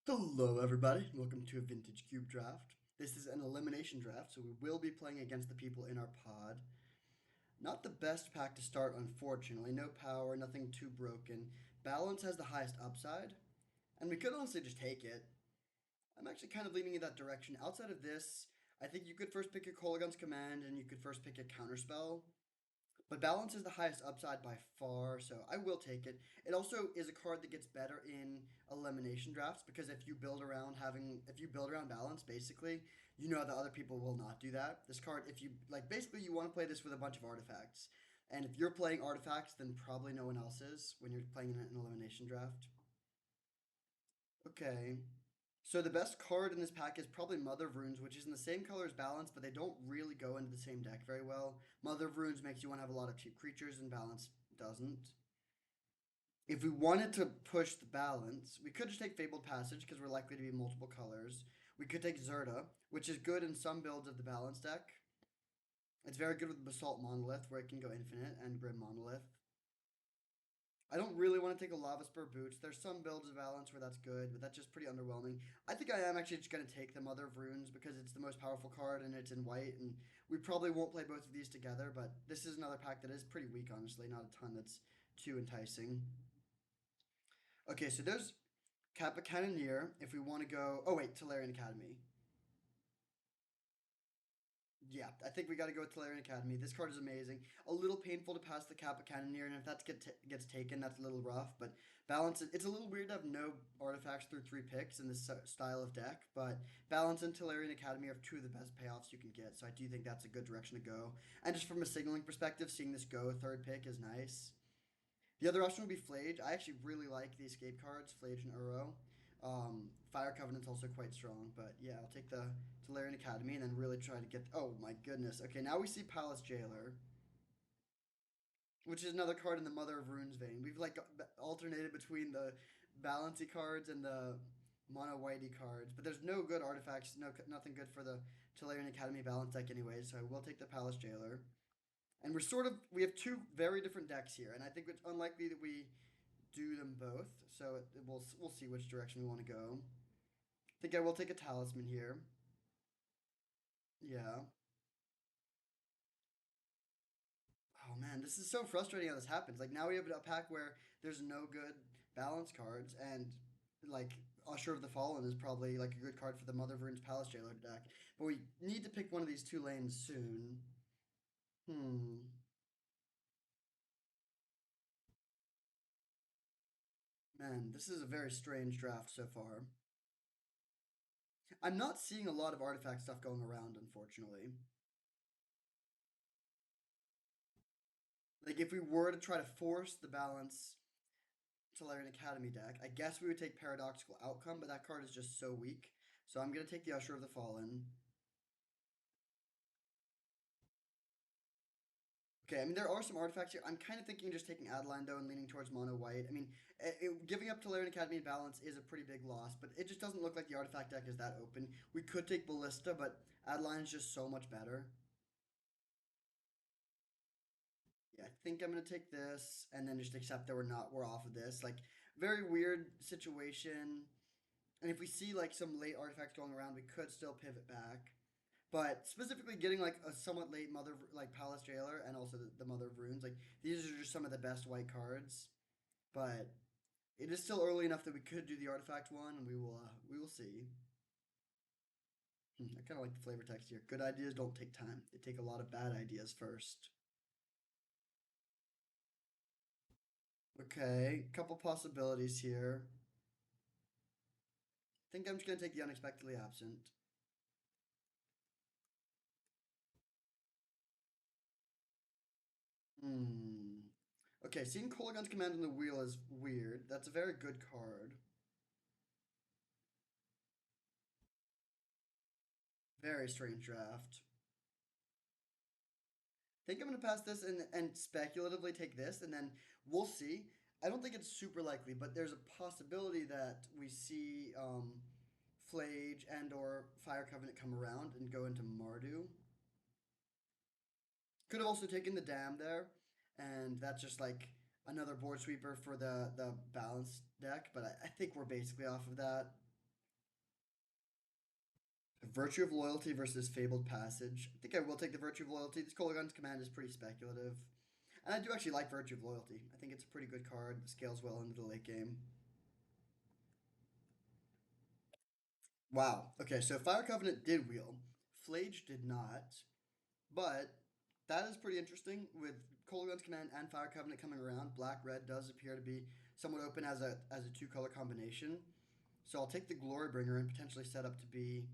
Hello, everybody. Welcome to a Vintage Cube draft. This is an elimination draft, so we will be playing against the people in our pod. Not the best pack to start, unfortunately. No power, nothing too broken. Balance has the highest upside, and we could honestly just take it. I'm actually kind of leaning in that direction. Outside of this, I think you could first pick your Kolagun's command, and you could first pick a counterspell. But balance is the highest upside by far, so I will take it. It also is a card that gets better in elimination drafts because if you build around balance, basically, you know that other people will not do that. This card, if you like, basically you want to play this with a bunch of artifacts, and if you're playing artifacts, then probably no one else is when you're playing in an elimination draft. Okay, so the best card in this pack is probably Mother of Runes, which is in the same color as Balance, but they don't really go into the same deck very well. Mother of Runes makes you want to have a lot of cheap creatures, and Balance doesn't. If we wanted to push the Balance, we could just take Fabled Passage, because we're likely to be multiple colors. We could take Zerta, which is good in some builds of the Balance deck. It's very good with Basalt Monolith, where it can go infinite, and Brim Monolith. I don't really want to take a Lava Spur Boots. There's some builds of Balance where that's good, but that's just pretty underwhelming. I think I am actually just going to take the Mother of Runes because it's the most powerful card and it's in white, and we probably won't play both of these together, but this is another pack that is pretty weak, honestly. Not a ton that's too enticing. Okay, so there's Kappa Cannoneer if we want to go... Oh, wait, Tolarian Academy. Yeah, I think we got to go with Tolarian Academy. This card is amazing. A little painful to pass the Kappa Cannoneer, and if that gets taken, that's a little rough. But balance, it's a little weird to have no artifacts through 3 picks in this style of deck. But balance and Tolarian Academy are two of the best payoffs you can get. So I do think that's a good direction to go. And just from a signaling perspective, seeing this go third pick is nice. The other option would be Flage. I actually really like the escape cards, Flage and Uro. Fire Covenant's also quite strong, but yeah, I'll take the Tolarian Academy and then really try to get. Oh my goodness. Okay, now we see Palace Jailer, which is another card in the Mother of Runes vein. We've like alternated between the Balancy cards and the Mono Whitey cards, but there's no good artifacts, nothing good for the Tolarian Academy balance deck anyway, so I will take the Palace Jailer. And we have two very different decks here, and I think it's unlikely that we do them both. So we'll see which direction we want to go. I think I will take a talisman here. Yeah. Oh man, this is so frustrating how this happens. Like now we have a pack where there's no good balance cards, and like Usher of the Fallen is probably like a good card for the Mother of Rune's Palace Jailer deck. But we need to pick one of these two lanes soon. Hmm. Man, this is a very strange draft so far. I'm not seeing a lot of artifact stuff going around, unfortunately. Like if we were to try to force the balance Solarian Academy deck, I guess we would take Paradoxical Outcome, but that card is just so weak. So I'm gonna take the Usher of the Fallen. Okay, I mean there are some artifacts here. I'm kind of thinking just taking Adeline though and leaning towards mono white. I mean, giving up Tolarian Academy and balance is a pretty big loss, but it just doesn't look like the artifact deck is that open. We could take Ballista, but Adeline is just so much better. Yeah, I think I'm gonna take this and then just accept that we're off of this. Like very weird situation. And if we see like some late artifacts going around, we could still pivot back. But specifically getting like a somewhat late like Palace Jailer and also the Mother of Runes, like these are just some of the best white cards. But it is still early enough that we could do the artifact one, and we will see. I kind of like the flavor text here. Good ideas don't take time; they take a lot of bad ideas first. Okay, couple possibilities here. I think I'm just gonna take the unexpectedly absent. Hmm. Okay, seeing Kolagun's command on the wheel is weird. That's a very good card. Very strange draft. Think I'm going to pass this and speculatively take this, and then we'll see. I don't think it's super likely, but there's a possibility that we see Flage and or Fire Covenant come around and go into Mardu. Could have also taken the Dam there, and that's just like another board sweeper for the balance deck, but I think we're basically off of that. Virtue of Loyalty versus Fabled Passage. I think I will take the Virtue of Loyalty. This Kolaghan's Command is pretty speculative. And I do actually like Virtue of Loyalty. I think it's a pretty good card. It scales well into the late game. Wow. Okay, so Fire Covenant did wheel. Flage did not. But that is pretty interesting. With Kolaghan's Command and Fire Covenant coming around, Black Red does appear to be somewhat open as a two color combination. So I'll take the Glorybringer and potentially set up to be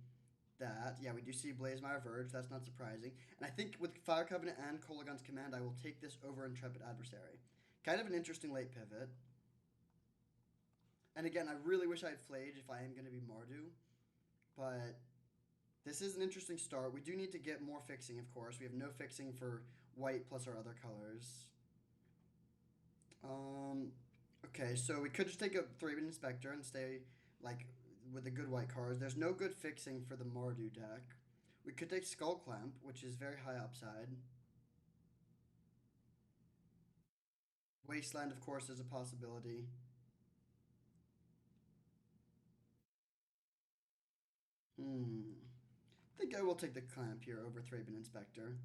that. Yeah, we do see Blazemire Verge. That's not surprising. And I think with Fire Covenant and Kolaghan's Command, I will take this over Intrepid Adversary. Kind of an interesting late pivot. And again, I really wish I had Flage if I am going to be Mardu. But this is an interesting start. We do need to get more fixing, of course. We have no fixing for white plus our other colors. Um, okay, so we could just take a Thraben Inspector and stay like with the good white cards. There's no good fixing for the Mardu deck. We could take Skull Clamp, which is very high upside. Wasteland, of course, is a possibility. Hmm. I think I will take the Clamp here over Thraben Inspector.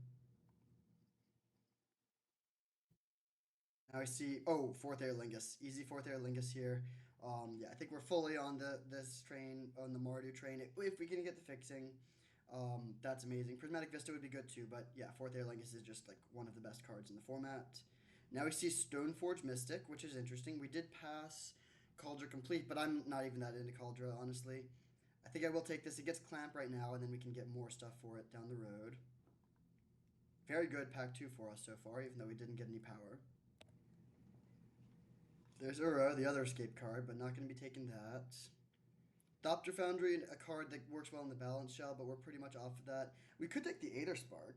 Now I see, oh, fourth Air Lingus. Easy fourth Air Lingus here. Yeah, I think we're fully on this train, on the Mardu train. If we can get the fixing, that's amazing. Prismatic Vista would be good too, but yeah, fourth Air Lingus is just like one of the best cards in the format. Now we see Stoneforge Mystic, which is interesting. We did pass Cauldra Complete, but I'm not even that into Cauldra, honestly. I think I will take this. It gets Clamp right now, and then we can get more stuff for it down the road. Very good pack 2 for us so far, even though we didn't get any power. There's Ura, the other escape card, but not going to be taking that. Thopter Foundry, a card that works well in the balance shell, but we're pretty much off of that. We could take the Aether Spark.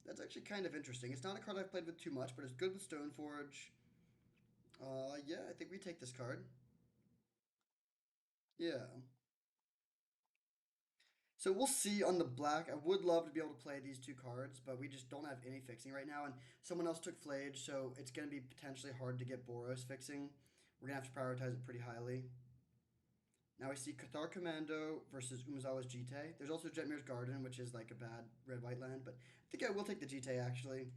That's actually kind of interesting. It's not a card I've played with too much, but it's good with Stoneforge. Yeah, I think we take this card. Yeah. So we'll see on the black. I would love to be able to play these two cards, but we just don't have any fixing right now. And someone else took Flage, so it's going to be potentially hard to get Boros fixing. We're going to have to prioritize it pretty highly. Now we see Cathar Commando versus Umezawa's Jite. There's also Jetmir's Garden, which is like a bad red-white land, but I think I will take the Jite actually.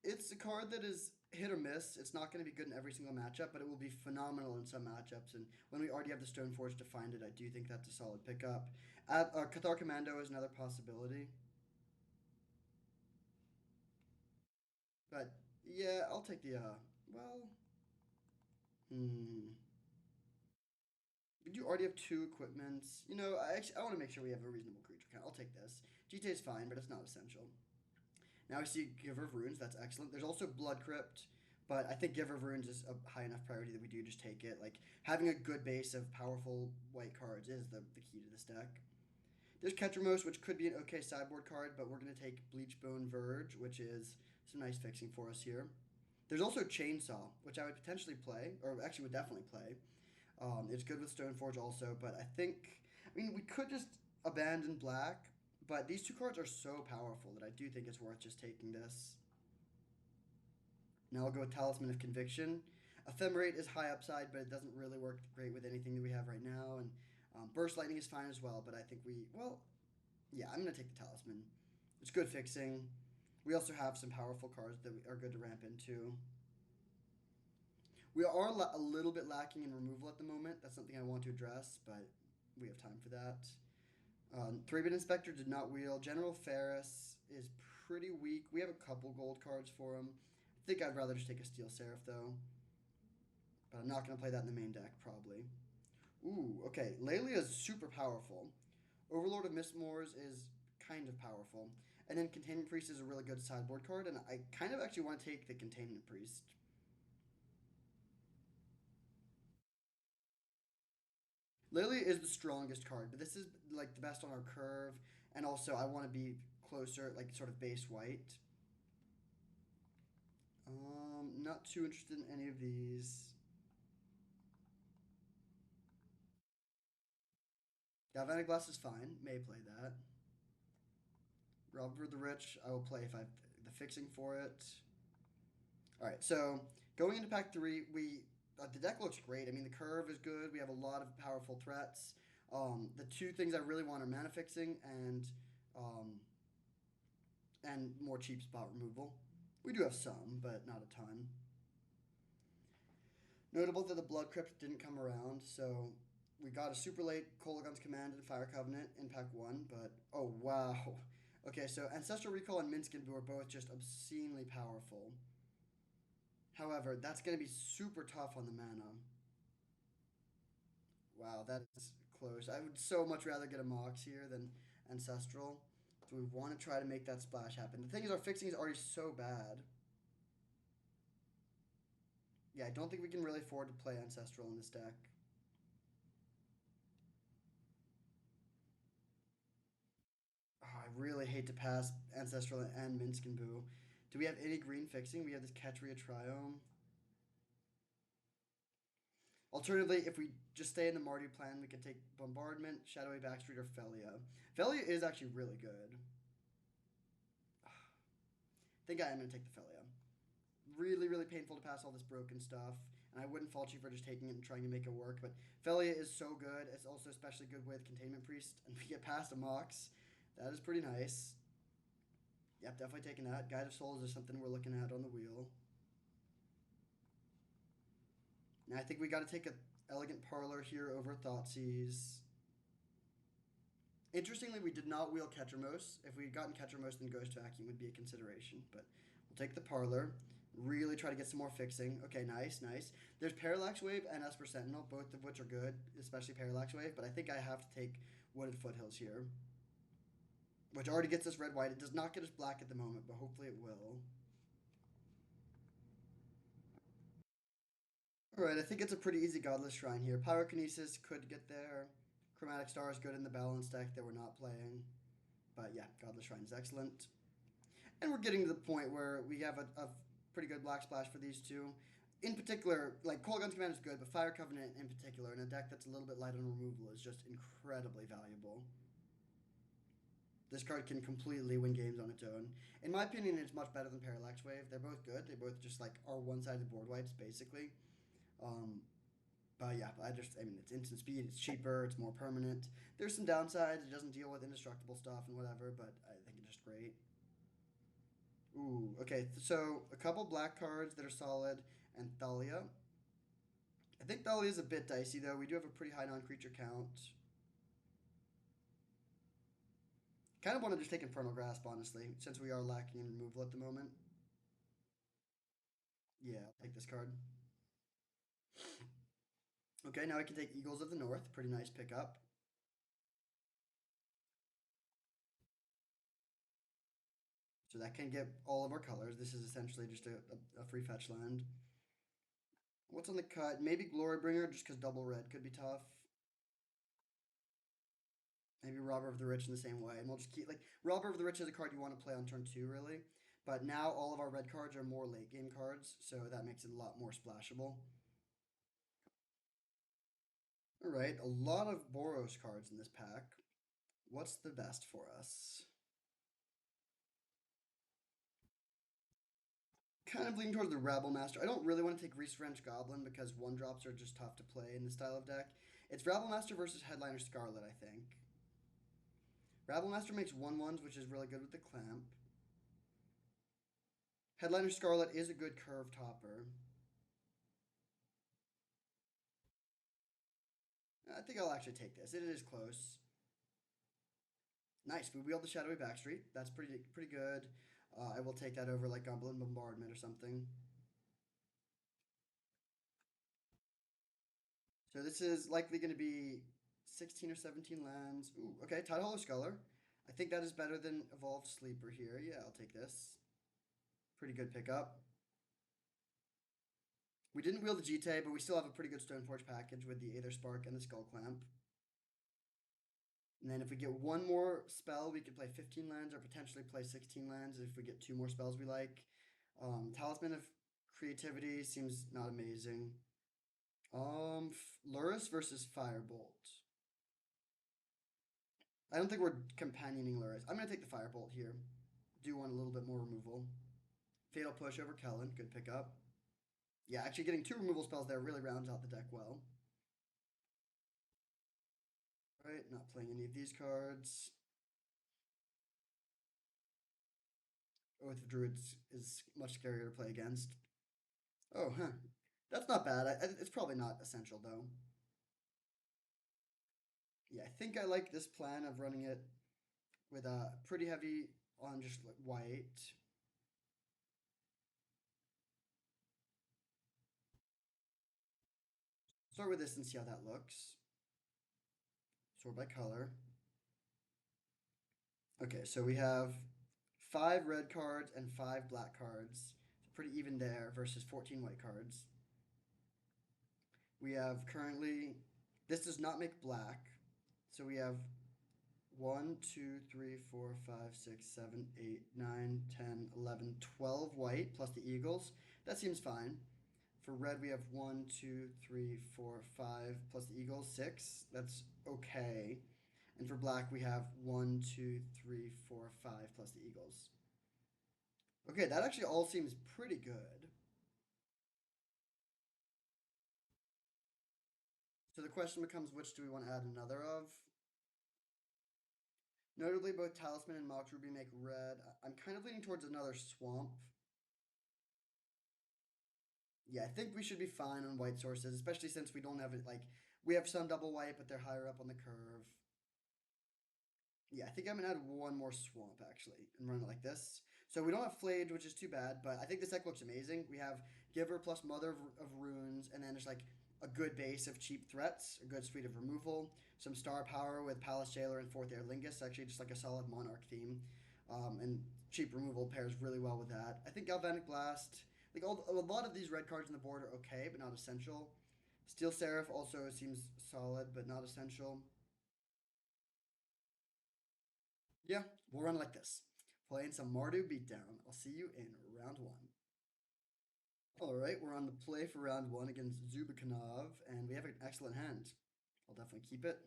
It's a card that is hit or miss. It's not going to be good in every single matchup, but it will be phenomenal in some matchups. And when we already have the Stoneforge to find it, I do think that's a solid pickup. Cathar Commando is another possibility. But yeah, I'll take the, well, hmm. We do already have two equipments. You know, I want to make sure we have a reasonable creature count. I'll take this. GTA is fine, but it's not essential. Now I see Giver of Runes. That's excellent. There's also Blood Crypt, but I think Giver of Runes is a high enough priority that we do just take it. Like, having a good base of powerful white cards is the key to this deck. There's Ketramos, which could be an okay sideboard card, but we're going to take Bleachbone Verge, which is some nice fixing for us here. There's also Chainsaw, which I would potentially play, or actually would definitely play. It's good with Stoneforge also, but I think, I mean, we could just abandon black, but these two cards are so powerful that I do think it's worth just taking this. Now I'll go with Talisman of Conviction. Ephemerate is high upside, but it doesn't really work great with anything that we have right now. And Burst Lightning is fine as well, but I think yeah, I'm going to take the Talisman. It's good fixing. We also have some powerful cards that are good to ramp into. We are a little bit lacking in removal at the moment. That's something I want to address, but we have time for that. Thraben Inspector did not wheel. General Ferris is pretty weak. We have a couple gold cards for him. I think I'd rather just take a Steel Seraph, though. But I'm not going to play that in the main deck, probably. Ooh, okay. Lelia is super powerful. Overlord of Mistmoors is kind of powerful. And then Containment Priest is a really good sideboard card, and I kind of actually want to take the Containment Priest. Lily is the strongest card, but this is like the best on our curve, and also I want to be closer, like sort of base white. Not too interested in any of these. Galvanic Blast is fine. May play that. Robert the Rich, I will play if I have the fixing for it. All right, so going into pack 3, the deck looks great. I mean, the curve is good. We have a lot of powerful threats. The two things I really want are mana fixing um, and more cheap spot removal. We do have some, but not a ton. Notable that the Blood Crypt didn't come around, so we got a super late Kolaghan's Command and Fire Covenant in pack one, but oh wow. Okay, so Ancestral Recall and Minsc and Boo are both just obscenely powerful. However, that's going to be super tough on the mana. Wow, that is close. I would so much rather get a Mox here than Ancestral. So we want to try to make that splash happen. The thing is, our fixing is already so bad. Yeah, I don't think we can really afford to play Ancestral in this deck. Oh, I really hate to pass Ancestral and Minsc and Boo. Do we have any green fixing? We have this Ketria Triome. Alternatively, if we just stay in the Mardu plan, we can take Bombardment, Shadowy Backstreet, or Felia. Felia is actually really good. I think I am going to take the Felia. Really, really painful to pass all this broken stuff, and I wouldn't fault you for just taking it and trying to make it work, but Felia is so good. It's also especially good with Containment Priest, and we get past a Mox. That is pretty nice. Yep, definitely taking that. Guide of Souls is something we're looking at on the wheel. Now I think we got to take a Elegant Parlor here over Thoughtseize. Interestingly, we did not wheel Ketchermos. If we had gotten Ketchermos, then Ghost Vacuum would be a consideration. But we'll take the Parlor. Really try to get some more fixing. Okay, nice, nice. There's Parallax Wave and Esper Sentinel, both of which are good, especially Parallax Wave. But I think I have to take Wooded Foothills here, which already gets us red-white. It does not get us black at the moment, but hopefully it will. Alright, I think it's a pretty easy Godless Shrine here. Pyrokinesis could get there. Chromatic Star is good in the balance deck that we're not playing. But yeah, Godless Shrine is excellent. And we're getting to the point where we have a pretty good Black Splash for these two. In particular, like Kolaghan's Command is good, but Fire Covenant in particular, in a deck that's a little bit light on removal, is just incredibly valuable. This card can completely win games on its own. In my opinion, it's much better than Parallax Wave. They're both good. They both just like are one-sided board wipes, basically. Um, but yeah, I mean, it's instant speed, it's cheaper, it's more permanent. There's some downsides. It doesn't deal with indestructible stuff and whatever, but I think it's just great. Ooh, okay. So a couple black cards that are solid, and Thalia. I think Thalia is a bit dicey though. We do have a pretty high non-creature count. Kind of want to just take Infernal Grasp, honestly, since we are lacking in removal at the moment. Yeah, I'll take this card. Okay, now I can take Eagles of the North. Pretty nice pickup. So that can get all of our colors. This is essentially just a free fetch land. What's on the cut? Maybe Glorybringer, just because double red could be tough. Maybe Robber of the Rich in the same way. And we'll just keep, like, Robber of the Rich is a card you want to play on turn 2, really. But now all of our red cards are more late game cards, so that makes it a lot more splashable. Alright, a lot of Boros cards in this pack. What's the best for us? Kind of leaning towards the Rabble Master. I don't really want to take Reese Wrench Goblin because 1-drops are just tough to play in this style of deck. It's Rabble Master versus Headliner Scarlet, I think. Rabble Master makes 1/1s, which is really good with the Clamp. Headliner Scarlet is a good curve topper. I think I'll actually take this. It is close. Nice. We wield the Shadowy Backstreet. That's pretty good. I will take that over like Goblin Bombardment or something. So this is likely going to be 16 or 17 lands. Ooh, okay. Tidehollow Sculler. I think that is better than Evolved Sleeper here. Yeah, I'll take this. Pretty good pickup. We didn't wield the GT, but we still have a pretty good Stoneforge package with the Aether Spark and the Skull Clamp. And then if we get one more spell, we could play 15 lands or potentially play 16 lands if we get two more spells we like. Talisman of Creativity seems not amazing. Lurrus versus Firebolt. I don't think we're companioning Lurrus. I'm going to take the Firebolt here. Do want a little bit more removal. Fatal Push over Kellen. Good pickup. Yeah, actually getting two removal spells there really rounds out the deck well. Alright, not playing any of these cards. Oath of Druids is much scarier to play against. Oh, huh. That's not bad. It's probably not essential, though. Yeah, I think I like this plan of running it with a pretty heavy on just like white. Start with this and see how that looks. Sort by color. Okay, so we have 5 red cards and 5 black cards. So pretty even there versus 14 white cards. We have currently, this does not make black. So we have 1, 2, 3, 4, 5, 6, 7, 8, 9, 10, 11, 12 white plus the eagles. That seems fine. For red, we have 1, 2, 3, 4, 5 plus the eagles, 6. That's okay. And for black, we have 1, 2, 3, 4, 5 plus the eagles. Okay, that actually all seems pretty good. So the question becomes, which do we want to add another of? Notably, both Talisman and Mox Ruby make red. I'm kind of leaning towards another Swamp. Yeah, I think we should be fine on white sources, especially since we don't have it, like, we have some double white, but they're higher up on the curve. Yeah, I think I'm gonna add one more Swamp, actually, and run it like this. So we don't have Flayed, which is too bad, but I think this deck looks amazing. We have Giver plus Mother of Runes, and then there's, like, a good base of cheap threats, a good suite of removal, some star power with Palace Jailer and Fourth Air Lingus, actually just like a solid Monarch theme. And cheap removal pairs really well with that. I think Galvanic Blast, like a lot of these red cards on the board are okay, but not essential. Steel Seraph also seems solid, but not essential. Yeah, we'll run like this. Playing some Mardu Beatdown. I'll see you in round 1. Alright, we're on the play for round 1 against Zubakanov, and we have an excellent hand. I'll definitely keep it.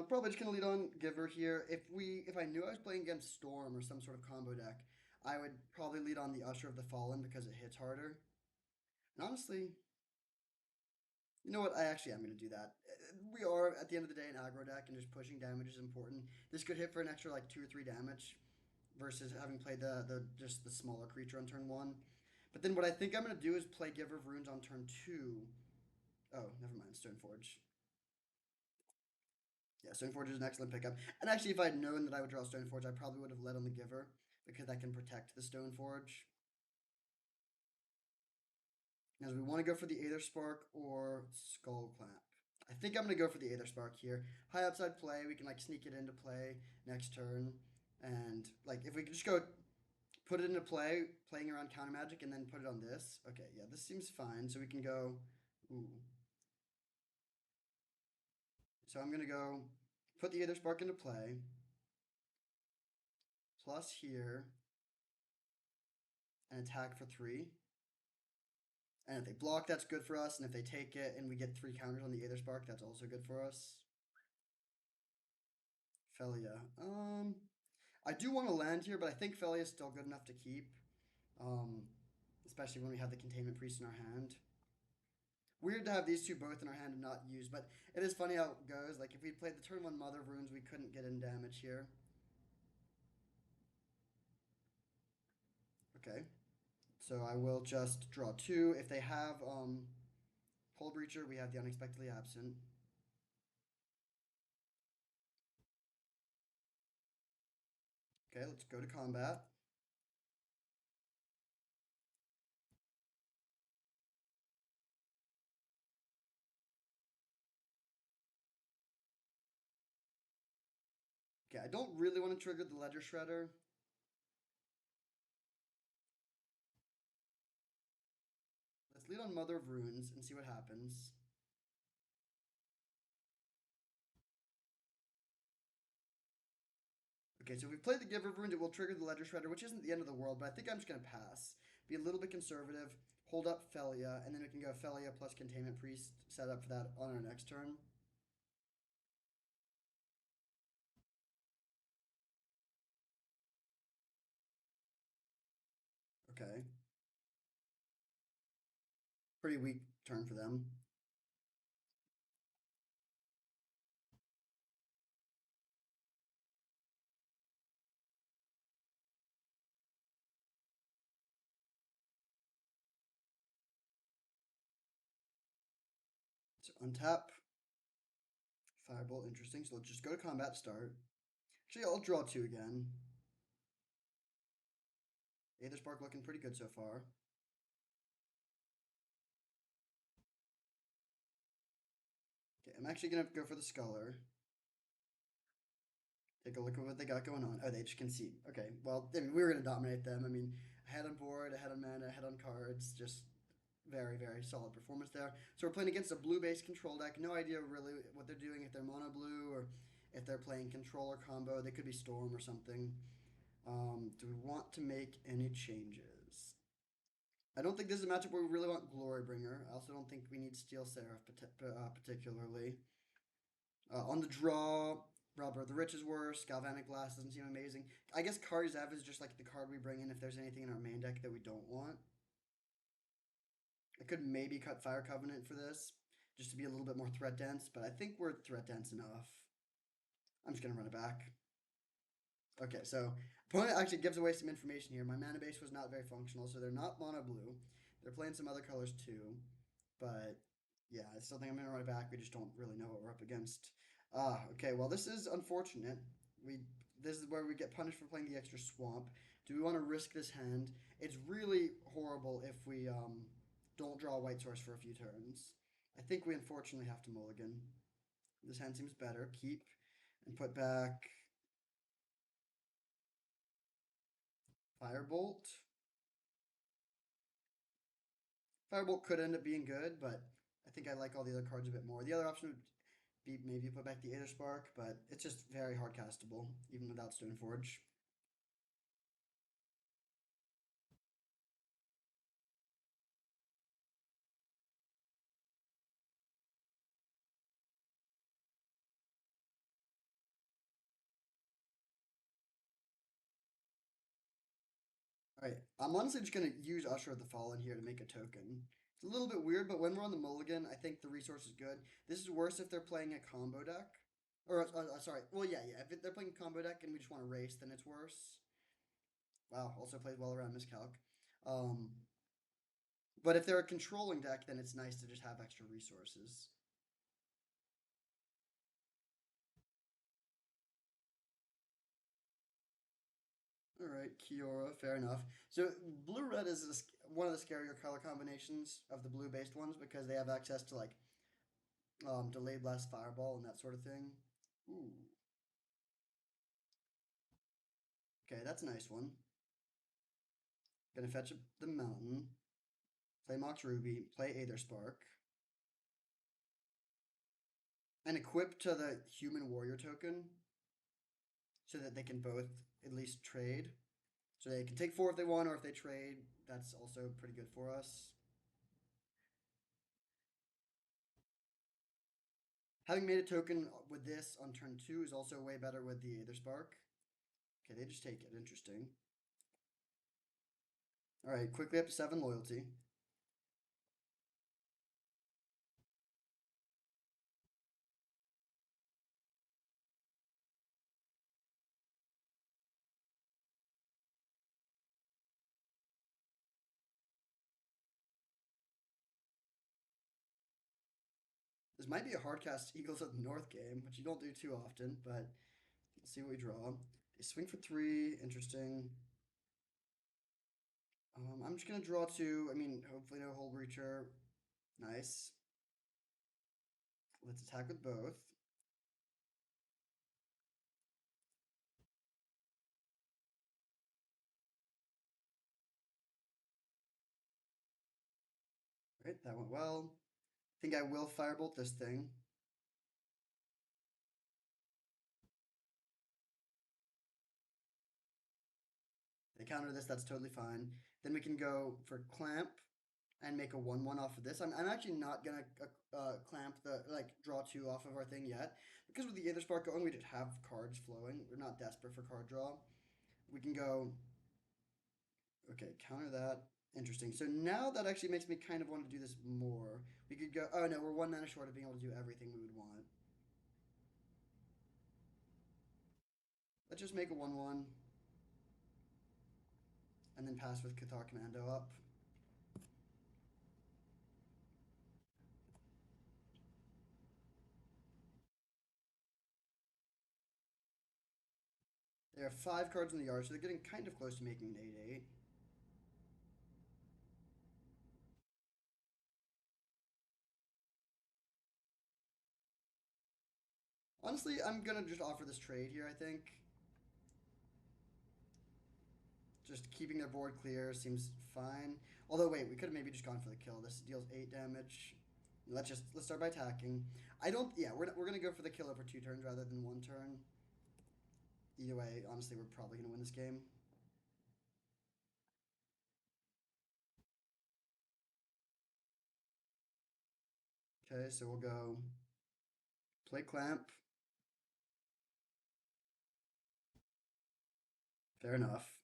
Probably just gonna lead on Giver here. If I knew I was playing against Storm or some sort of combo deck, I would probably lead on the Usher of the Fallen because it hits harder. And honestly, you know what? I actually am gonna do that. We are at the end of the day an aggro deck, and just pushing damage is important. This could hit for an extra like 2 or 3 damage versus having played the just the smaller creature on turn 1. But then what I think I'm gonna do is play Giver of Runes on turn 2. Oh, never mind, Stoneforge. Yeah, Stoneforge is an excellent pickup. And actually, if I'd known that I would draw Stoneforge, I probably would have led on the Giver because I can protect the Stoneforge. As we want to go for the Aether Spark or Skull Clamp. I think I'm going to go for the Aether Spark here. High upside play, we can like sneak it into play next turn. And like if we can just go put it into play, playing around counter magic, and then put it on this. Okay, yeah, this seems fine. So we can go, ooh. So I'm going to go put the Aether Spark into play. Plus here. And attack for 3. And if they block, that's good for us. And if they take it and we get 3 counters on the Aether Spark, that's also good for us. Felia. I do want to land here, but I think Felia is still good enough to keep. Especially when we have the Containment Priest in our hand. Weird to have these two both in our hand and not used, but it is funny how it goes. Like, if we played the turn 1 Mother of Runes, we couldn't get in damage here. Okay. So I will just draw 2. If they have Hull Breacher, we have the Unexpectedly Absent. Okay, let's go to combat. Okay, I don't really want to trigger the Ledger Shredder. Let's lead on Mother of Runes and see what happens. Okay, so if we play the Giver of Runes, it will trigger the Ledger Shredder, which isn't the end of the world, but I think I'm just going to pass. Be a little bit conservative, hold up Felia, and then we can go Felia plus Containment Priest set up for that on our next turn. Okay. Pretty weak turn for them. So untap, Firebolt, interesting. So let's just go to combat start. Actually, I'll draw two again. Aether Spark looking pretty good so far. Okay, I'm actually gonna go for the Sculler. Take a look at what they got going on. Oh, they just concede. Okay, well, I mean, we were gonna dominate them. I mean, ahead on board, ahead on mana, ahead on cards. Just very, very solid performance there. So we're playing against a blue-based control deck. No idea really what they're doing, if they're mono blue or if they're playing controller combo. They could be Storm or something. Do we want to make any changes? I don't think this is a matchup where we really want Glorybringer. I also don't think we need Steel Seraph particularly. On the draw, Robber of the Rich is worse. Galvanic Blast doesn't seem amazing. I guess Karizev is just like the card we bring in if there's anything in our main deck that we don't want. I could maybe cut Fire Covenant for this, just to be a little bit more threat dense, but I think we're threat dense enough. I'm just going to run it back. Okay, so opponent actually gives away some information here. My mana base was not very functional, so they're not mono blue. They're playing some other colors too, but yeah, I still think I'm going to run it back. We just don't really know what we're up against. Okay, well, this is unfortunate. This is where we get punished for playing the extra swamp. Do we want to risk this hand? It's really horrible if we don't draw a white source for a few turns. I think we unfortunately have to mulligan. This hand seems better. Keep and put back Firebolt. Firebolt could end up being good, but I think I like all the other cards a bit more. The other option would be maybe put back the Aether Spark, but it's just very hard castable, even without Stoneforge. Alright, I'm honestly just going to use Usher of the Fallen here to make a token. It's a little bit weird, but when we're on the mulligan, I think the resource is good. This is worse if they're playing a combo deck. Or, sorry, well, yeah. If they're playing a combo deck and we just want to race, then it's worse. Wow, also plays well around miscalc. Um, but if they're a controlling deck, then it's nice to just have extra resources. All right, Kiora, fair enough. So blue-red is one of the scarier color combinations of the blue-based ones because they have access to like delayed blast, fireball, and that sort of thing. Ooh. Okay, that's a nice one. Gonna fetch the mountain, play Mox Ruby, play Aether Spark, and equip to the human warrior token so that they can both at least trade. So they can take 4 if they want, or if they trade, that's also pretty good for us. Having made a token with this on turn 2 is also way better with the Aether Spark. Okay, they just take it. Interesting. Alright, quickly up to 7 loyalty. This might be a hardcast Eagles of the North game, which you don't do too often, but let's see what we draw. They swing for 3. Interesting. I'm just going to draw 2. I mean, hopefully no Hull Breacher. Nice. Let's attack with both. Right, that went well. I think I will firebolt this thing. They counter this, that's totally fine. Then we can go for clamp and make a 1/1 off of this. I'm actually not gonna clamp the draw 2 off of our thing yet because with the Aether Spark going, we just have cards flowing. We're not desperate for card draw. We can go. Okay, counter that. Interesting. So now that actually makes me kind of want to do this more. We could go. Oh no, we're 1 mana short of being able to do everything we would want. Let's just make a 1/1 and then pass with Cathar Commando up. They have 5 cards in the yard, so they're getting kind of close to making an 8/8. Honestly, I'm gonna just offer this trade here, I think. Just keeping their board clear seems fine. Although, wait, we could have maybe just gone for the kill. This deals 8 damage. Let's start by attacking. I don't. Yeah, we're gonna go for the kill over 2 turns rather than 1 turn. Either way, honestly, we're probably gonna win this game. Okay, so we'll go play clamp. Fair enough.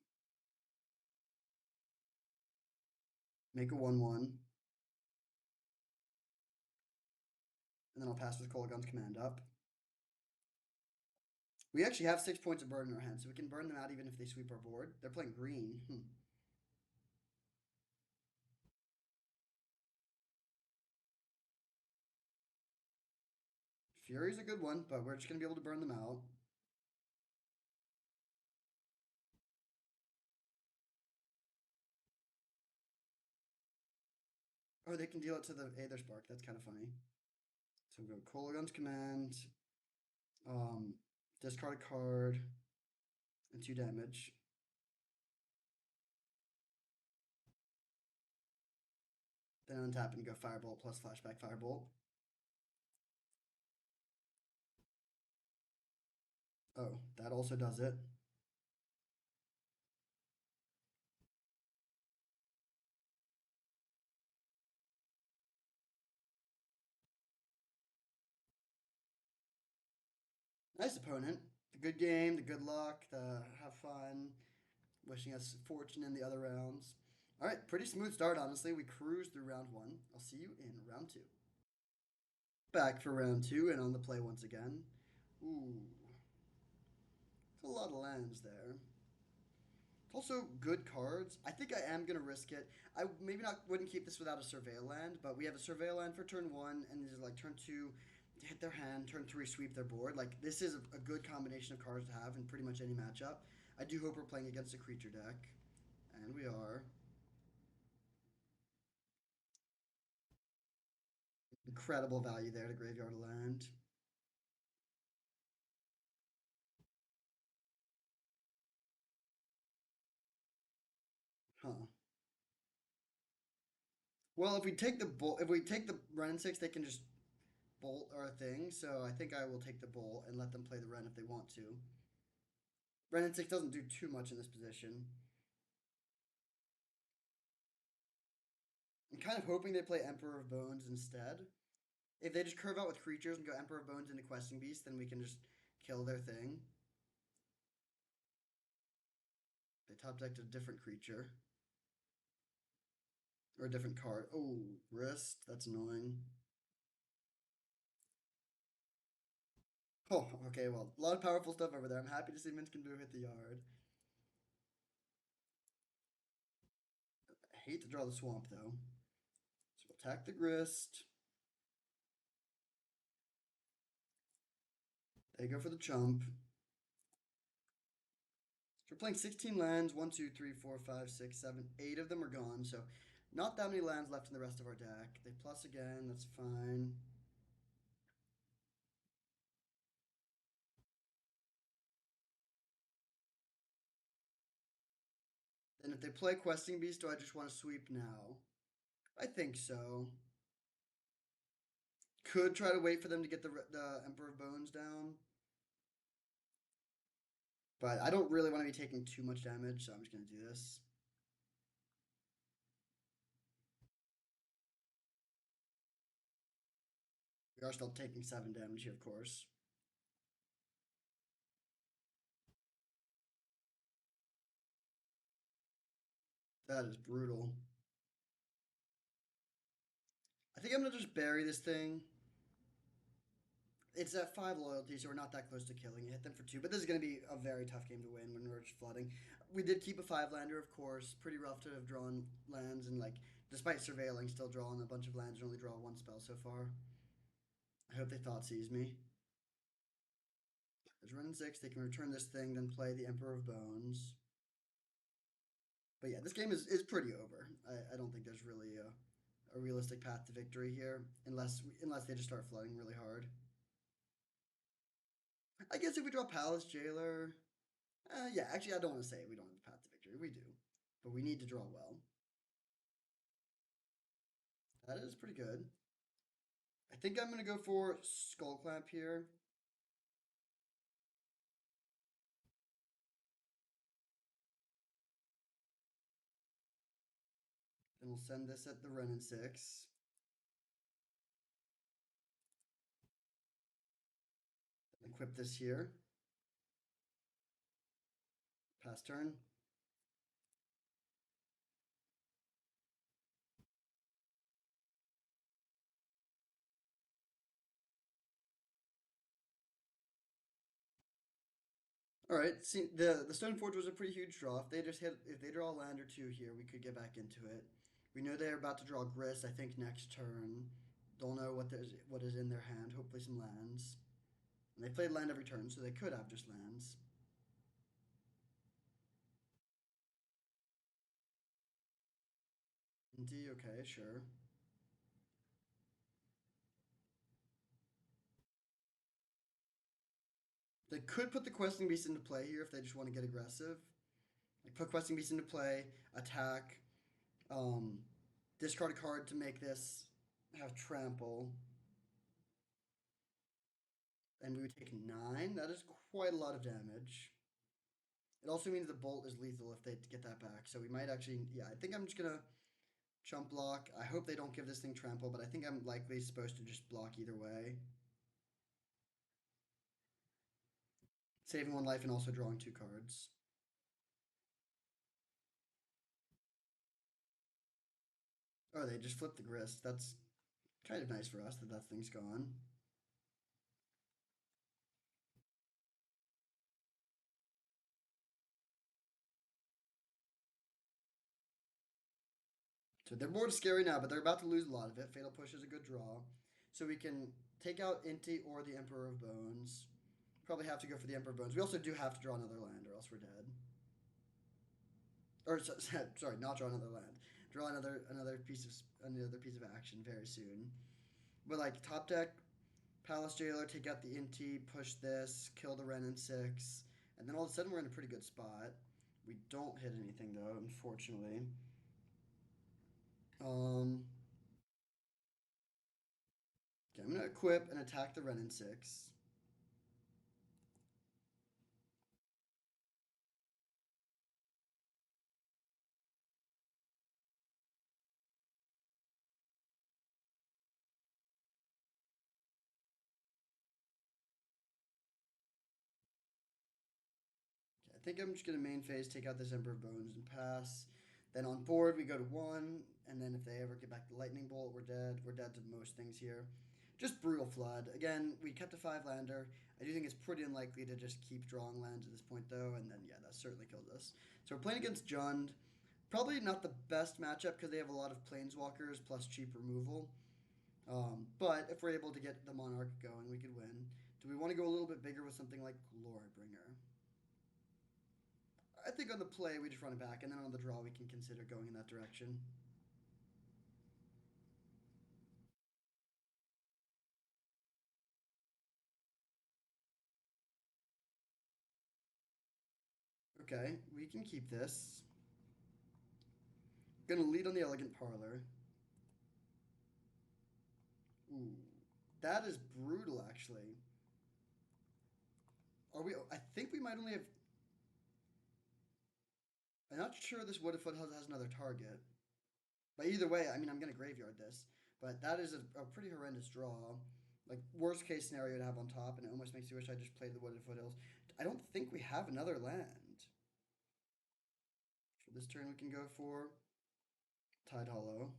Make a 1/1. And then I'll pass with Kolaghan's command up. We actually have 6 points of burn in our hand, so we can burn them out even if they sweep our board. They're playing green. Fury's a good one, but we're just going to be able to burn them out. Oh, they can deal it to the Aether Spark. That's kind of funny. So we'll go Kolaghan's command, discard a card, and 2 damage. Then untap and go Firebolt plus Flashback Firebolt. Oh, that also does it. Nice opponent. The good game, the good luck, the have fun, wishing us fortune in the other rounds. All right, pretty smooth start, honestly. We cruised through round 1. I'll see you in round 2. Back for round 2 and on the play once again. Ooh. It's a lot of lands there. Also, good cards. I think I am gonna risk it. I maybe not wouldn't keep this without a surveil land, but we have a surveil land for turn 1, and this is like turn 2, hit their hand, turn 3, sweep their board. Like this is a good combination of cards to have in pretty much any matchup. I do hope we're playing against a creature deck, and we are. Incredible value there to graveyard a land. Huh. Well, if we take the bolt, if we take the Ren 6, they can just bolt our thing. So I think I will take the bolt and let them play the Ren if they want to. Ren 6 doesn't do too much in this position. I'm kind of hoping they play Emperor of Bones instead. If they just curve out with creatures and go Emperor of Bones into Questing Beast, then we can just kill their thing. They top decked a different creature. Or a different card. Oh, wrist. That's annoying. Oh, okay, well, a lot of powerful stuff over there. I'm happy to see Minskin hit the yard. I hate to draw the swamp, though. So we'll attack the grist. They go for the chump. So we're playing 16 lands. 1, 2, 3, 4, 5, 6, 7, 8 of them are gone. So not that many lands left in the rest of our deck. They plus again. That's fine. Then if they play Questing Beast, do I just want to sweep now? I think so. Could try to wait for them to get the Emperor of Bones down. But I don't really want to be taking too much damage, so I'm just going to do this. We are still taking 7 damage here, of course. That is brutal. I think I'm going to just bury this thing. It's at 5 loyalty, so we're not that close to killing it. Hit them for 2, but this is going to be a very tough game to win when we're just flooding. We did keep a 5-lander, of course. Pretty rough to have drawn lands, and like, despite surveilling, still drawing a bunch of lands and only draw 1 spell so far. I hope they thought sees me. There's run in 6. They can return this thing, then play the Emperor of Bones. But yeah, this game is pretty over. I don't think there's really a realistic path to victory here, unless they just start flooding really hard. I guess if we draw Palace Jailer, yeah, actually, I don't want to say we don't have the path to victory. We do, but we need to draw well. That is pretty good. I think I'm gonna go for Skull Clamp here. Then we'll send this at the Ren in 6. Equip this here. Pass turn. All right. See, the Stone Forge was a pretty huge draw. If they draw a land or two here, we could get back into it. We know they're about to draw Grist. I think next turn. Don't know what is in their hand. Hopefully some lands. And they played land every turn, so they could have just lands. D, okay, sure. They could put the Questing Beast into play here if they just want to get aggressive. Like put Questing Beast into play, attack, um, discard a card to make this have trample. And we would take 9. That is quite a lot of damage. It also means the bolt is lethal if they get that back. So we might actually, yeah, I think I'm just gonna chump block. I hope they don't give this thing trample, but I think I'm likely supposed to just block either way. Saving 1 life and also drawing 2 cards. Oh, they just flipped the grist. That's kind of nice for us that that thing's gone. So their board is scary now, but they're about to lose a lot of it. Fatal Push is a good draw. So we can take out Inti or the Emperor of Bones. Probably have to go for the Emperor of Bones. We also do have to draw another land or else we're dead. Or sorry, not draw another land. Draw another piece of action very soon. But like top deck, Palace Jailer, take out the Inti, push this, kill the Ren in 6, and then all of a sudden we're in a pretty good spot. We don't hit anything though, unfortunately. Okay, I'm gonna equip and attack the Ren in 6. Okay, I think I'm just gonna main phase, take out this Emperor of Bones and pass. Then on board we go to 1, and then if they ever get back the Lightning Bolt, we're dead. We're dead to most things here. Just brutal flood. Again, we kept a 5-lander. I do think it's pretty unlikely to just keep drawing lands at this point though, and then yeah, that certainly killed us. So we're playing against Jund. Probably not the best matchup because they have a lot of planeswalkers plus cheap removal. But if we're able to get the Monarch going, we could win. Do we want to go a little bit bigger with something like Glorybringer? I think on the play we just run it back, and then on the draw we can consider going in that direction. Okay, we can keep this. Gonna lead on the Elegant Parlor. Ooh, that is brutal, actually. Are we? I think we might only have. I'm not sure this Wooded Foot has another target. But either way, I mean, I'm gonna graveyard this. But that is a pretty horrendous draw. Like worst case scenario to have on top, and it almost makes you wish I just played the Wooded Foothills. I don't think we have another land. For this turn, we can go for Tide Hollow.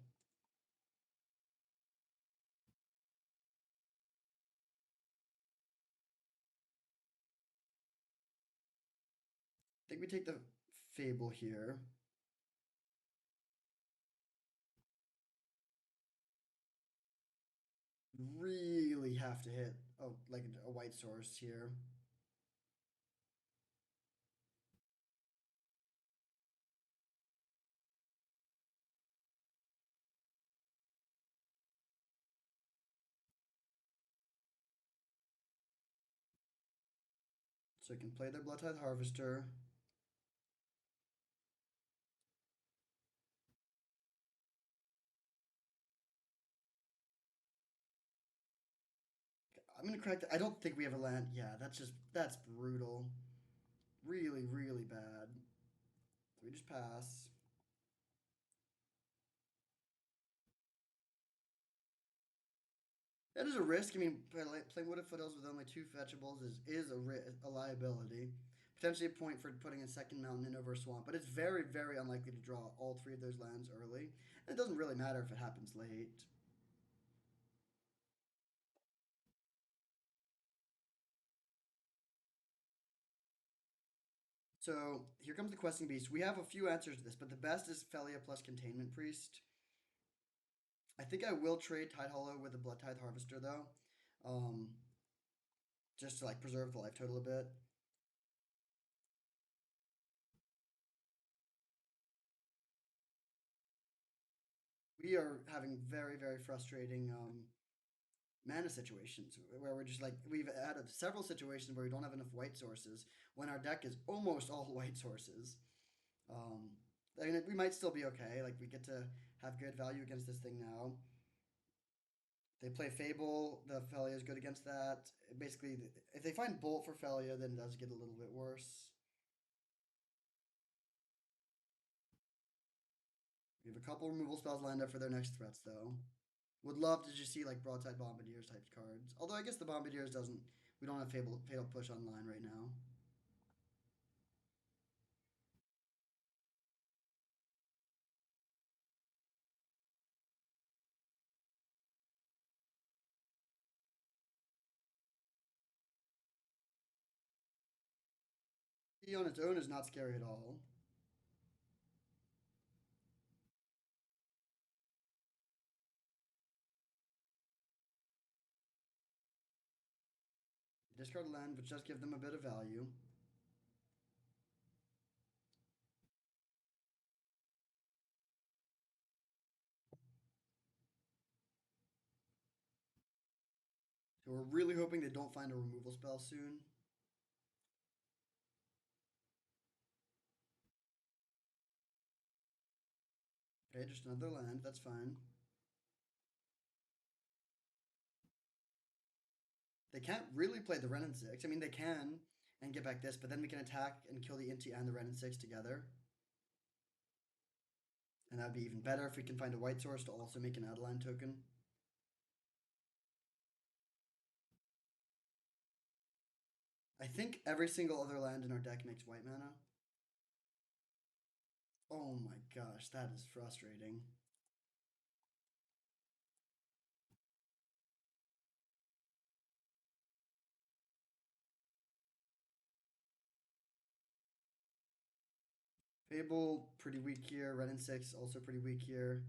I think we take the Fable here. Really have to hit like a white source here. So I can play their Blood Tithe Harvester. I'm gonna crack. I don't think we have a land. Yeah, that's brutal. Really, really bad. So we just pass. That is a risk. I mean, playing Wood of Foothills with only two fetchables is a liability. Potentially a point for putting a second mountain in over a swamp, but it's very, very unlikely to draw all three of those lands early. And it doesn't really matter if it happens late. So here comes the Questing Beast. We have a few answers to this, but the best is Felia plus Containment Priest. I think I will trade Tide Hollow with a Blood Tithe Harvester though, um, just to like preserve the life total a bit. We are having very, very frustrating mana situations where we're just like we've added several situations where we don't have enough white sources when our deck is almost all white sources. Um, I mean, we might still be okay. Like we get to have good value against this thing now. They play Fable. The Felia is good against that. Basically, if they find Bolt for Felia, then it does get a little bit worse. We have a couple removal spells lined up for their next threats, though. Would love to just see like Broadside Bombardiers type cards. Although I guess the Bombardiers doesn't. We don't have Fatal Push online right now. He on its own is not scary at all. Discard land, which does give them a bit of value. So we're really hoping they don't find a removal spell soon. Okay, just another land. That's fine. They can't really play the Ren and Six. I mean, they can and get back this, but then we can attack and kill the Inti and the Ren and Six together. And that'd be even better if we can find a white source to also make an Adeline token. I think every single other land in our deck makes white mana. Oh my gosh, that is frustrating. Fable, pretty weak here. Red and Six, also pretty weak here.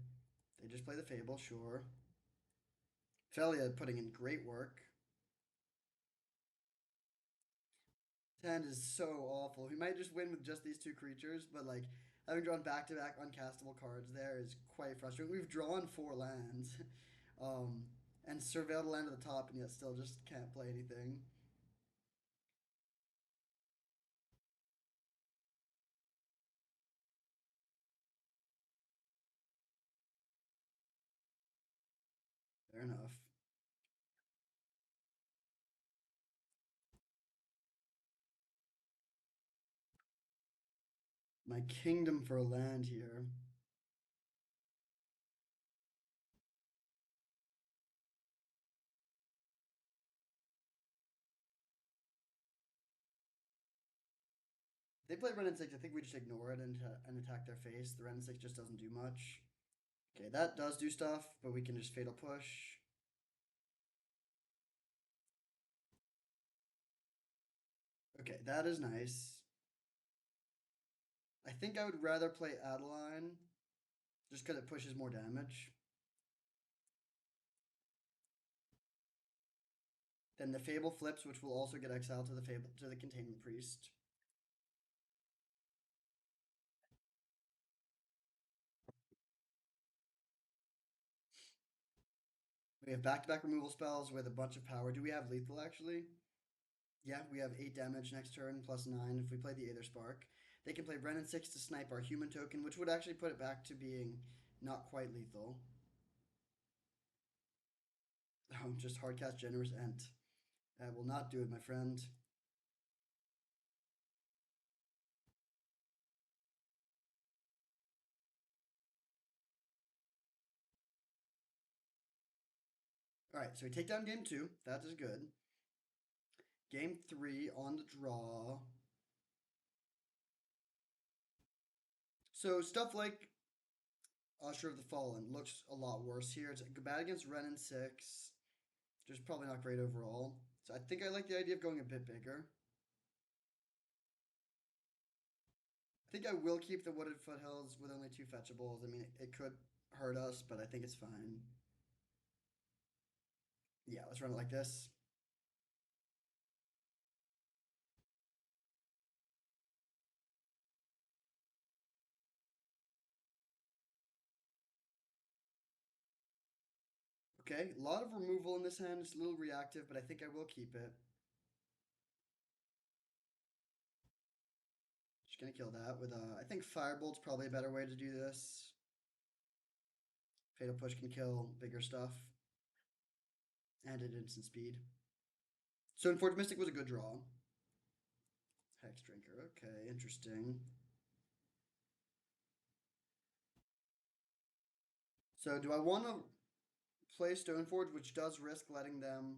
They just play the Fable, sure. Felia putting in great work. Hand is so awful. We might just win with just these two creatures, but like having drawn back to back uncastable cards there is quite frustrating. We've drawn four lands, um, and surveilled a land at the top, and yet still just can't play anything. Fair enough. My kingdom for a land here. They play Ren and Six. I think we just ignore it and attack their face. The Ren and Six just doesn't do much. Okay, that does do stuff, but we can just Fatal Push. Okay, that is nice. I think I would rather play Adeline just because it pushes more damage. Then the Fable flips, which will also get exiled to the Fable to the Containment Priest. We have back-to-back removal spells with a bunch of power. Do we have lethal actually? Yeah, we have 8 damage next turn, plus 9 if we play the Aether Spark. They can play Brennan 6 to snipe our human token, which would actually put it back to being not quite lethal. Oh, just hardcast Generous Ent. That will not do it, my friend. Alright, so we take down game 2. That is good. Game 3 on the draw. So stuff like Usher of the Fallen looks a lot worse here. It's bad against Ren and 6. Just probably not great overall. So I think I like the idea of going a bit bigger. I think I will keep the Wooded Foothills with only 2 fetchables. I mean, it could hurt us, but I think it's fine. Yeah, let's run it like this. Okay, a lot of removal in this hand. It's a little reactive, but I think I will keep it. Just gonna kill that with I think Firebolt's probably a better way to do this. Fatal Push can kill bigger stuff. And at instant speed. So Inforged Mystic was a good draw. Hex Drinker, okay, interesting. So do I want to play Stoneforge, which does risk letting them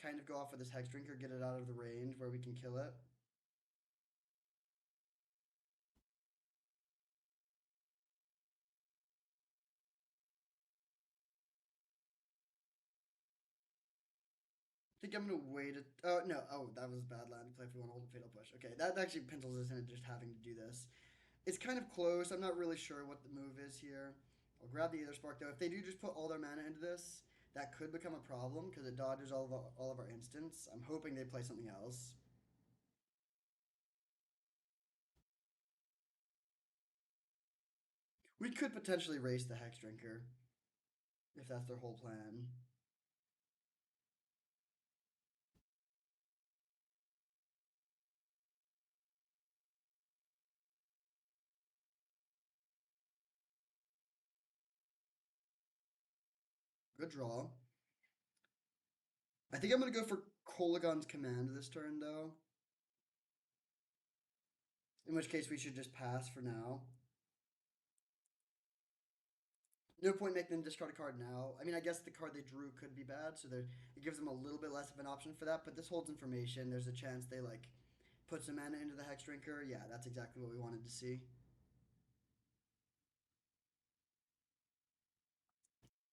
kind of go off with this Hex Drinker, get it out of the range where we can kill it? I think I'm gonna wait. Oh no! Oh, that was bad land play. If we want to hold a fatal push, okay, that actually pencils us in just having to do this. It's kind of close. I'm not really sure what the move is here. I'll grab the Aether Spark though. If they do just put all their mana into this, that could become a problem because it dodges all of our instants. I'm hoping they play something else. We could potentially race the Hex Drinker if that's their whole plan. Good draw. I think I'm gonna go for Kolaghan's Command this turn though. In which case we should just pass for now. No point making them discard a card now. I mean, I guess the card they drew could be bad, so it gives them a little bit less of an option for that. But this holds information. There's a chance they like put some mana into the Hex Drinker. Yeah, that's exactly what we wanted to see.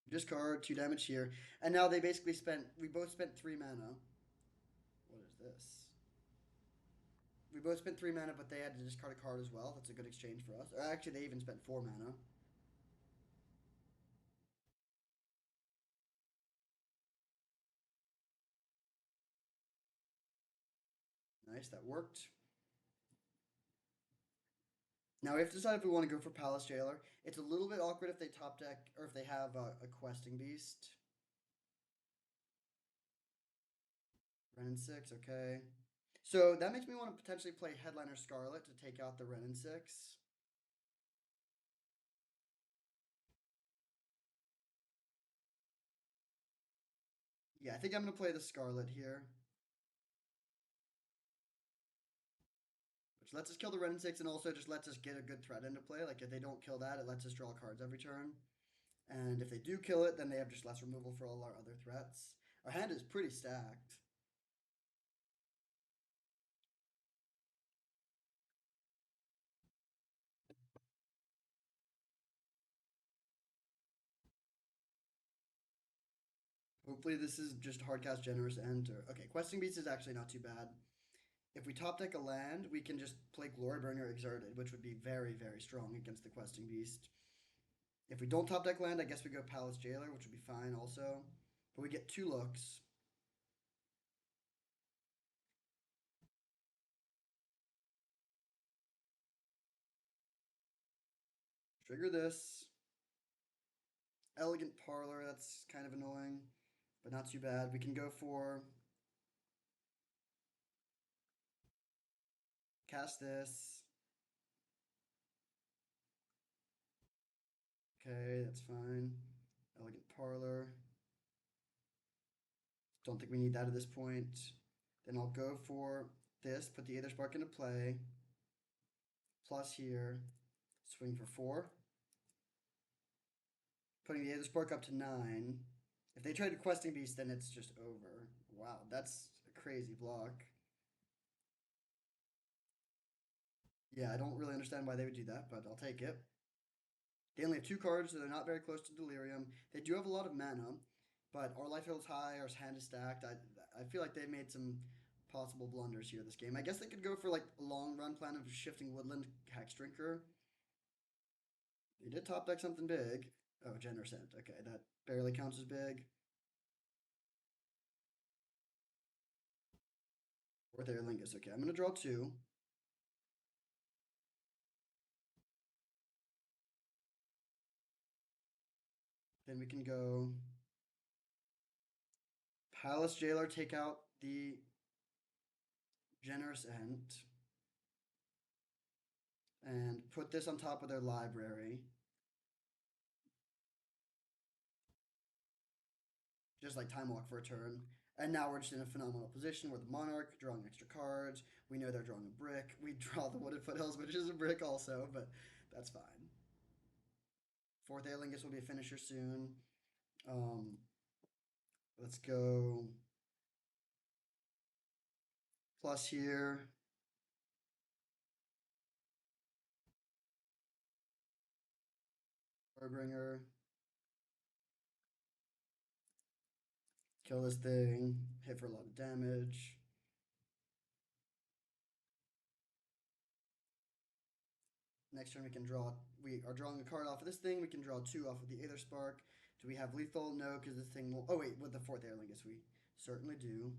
Discard 2 damage here, and now they basically spent. We both spent 3 mana. What is this? We both spent 3 mana, but they had to discard a card as well. That's a good exchange for us. Or actually, they even spent 4 mana. Nice, that worked. Now we have to decide if we want to go for Palace Jailer. It's a little bit awkward if they top deck or if they have a Questing Beast. Renin 6, okay. So that makes me want to potentially play Headliner Scarlet to take out the Renin 6. Yeah, I think I'm going to play the Scarlet here. Which lets us kill the Renin 6 and also just lets us get a good threat into play. Like if they don't kill that, it lets us draw cards every turn. And if they do kill it, then they have just less removal for all our other threats. Our hand is pretty stacked. Hopefully this is just hardcast Generous End. Okay, Questing Beast is actually not too bad. If we top deck a land, we can just play Glorybringer Exerted, which would be very, very strong against the Questing Beast. If we don't top deck land, I guess we go Palace Jailer, which would be fine also. But we get 2 looks. Trigger this. Elegant Parlor, that's kind of annoying, but not too bad. We can go for Cast this. Okay, that's fine. Elegant Parlor. Don't think we need that at this point. Then I'll go for this, put the Aether Spark into play. Plus here, swing for 4. Putting the Aether Spark up to 9. If they trade a Questing Beast, then it's just over. Wow, that's a crazy block. Yeah, I don't really understand why they would do that, but I'll take it. They only have 2 cards, so they're not very close to Delirium. They do have a lot of mana, but our life total is high, our hand is stacked. I feel like they made some possible blunders here this game. I guess they could go for like a long run plan of shifting Woodland Hex Drinker. They did top deck something big. Oh, Generous End. Okay, that barely counts as big. Fourth Aerlingus. Okay, I'm going to draw 2. Then we can go Palace Jailer, take out the Generous End, and put this on top of their library. Just like Time Walk for a turn. And now we're just in a phenomenal position. We're the Monarch, drawing extra cards. We know they're drawing a brick. We draw the Wooded Foothills, which is a brick also, but that's fine. Fourth Aelingus will be a finisher soon. Let's go plus here. Warbringer. Kill this thing. Hit for a lot of damage. Next turn we can draw. We are drawing a card off of this thing. We can draw 2 off of the Aether Spark. Do we have lethal? No, because this thing will. Oh wait, with the fourth Aelingus we certainly do.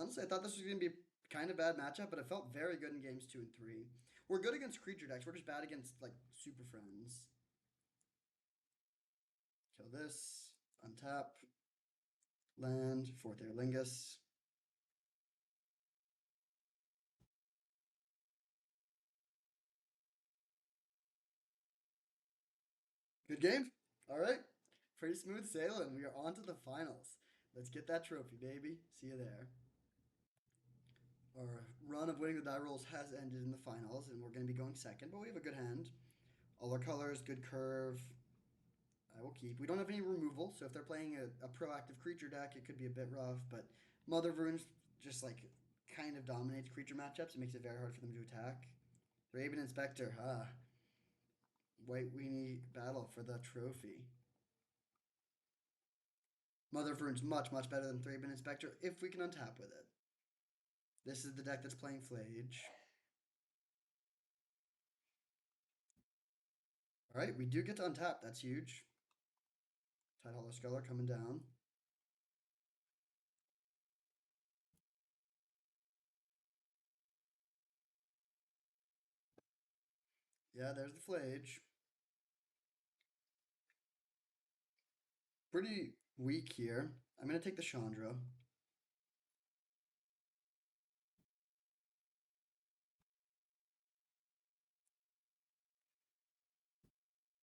Honestly, I thought this was going to be kind of bad matchup, but it felt very good in games 2 and 3. We're good against creature decks. We're just bad against like super friends. Kill this. Untap. Land. Fourth Aerlingus. Good game. All right. Pretty smooth sailing. We are on to the finals. Let's get that trophy, baby. See you there. Our run of winning the die rolls has ended in the finals, and we're going to be going second, but we have a good hand. All our colors, good curve. I will keep. We don't have any removal, so if they're playing a proactive creature deck, it could be a bit rough, but Mother of Runes just like kind of dominates creature matchups. It makes it very hard for them to attack. Raven Inspector, White Weenie battle for the trophy. Mother of Runes much, much better than Thraben Inspector if we can untap with it. This is the deck that's playing Flage. Alright, we do get to untap. That's huge. Tidehollow Sculler coming down. Yeah, there's the Flage. Pretty weak here. I'm going to take the Chandra.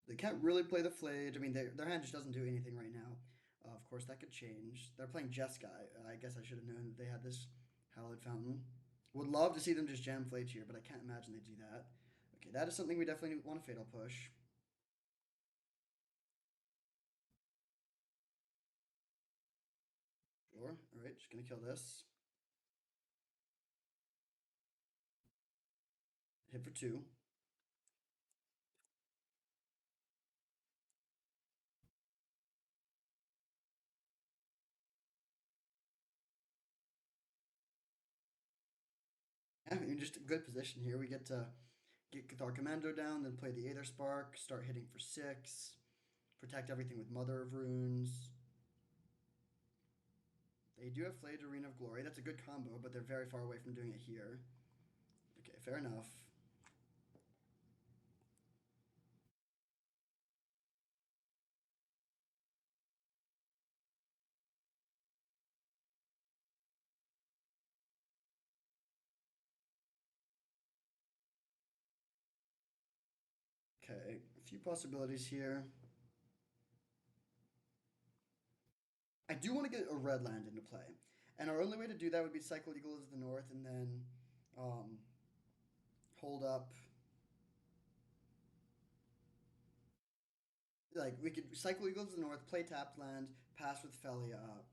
They can't really play the Flage. I mean, their hand just doesn't do anything right now. Of course, that could change. They're playing Jeskai. I guess I should have known that they had this Hallowed Fountain. Would love to see them just jam Flage here, but I can't imagine they do that. Okay, that is something we definitely want to Fatal Push. Sure. Alright, just going to kill this. Hit for 2. Yeah, in just a good position here. We get to get Cathar Commando down, then play the Aether Spark, start hitting for 6, protect everything with Mother of Runes. They do have Flage Arena of Glory. That's a good combo, but they're very far away from doing it here. Okay, fair enough. Okay, a few possibilities here. I do want to get a red land into play. And our only way to do that would be cycle Eagle of the North and then um, hold up. Like, we could cycle Eagle of the North, play tapped land, pass with Felia up.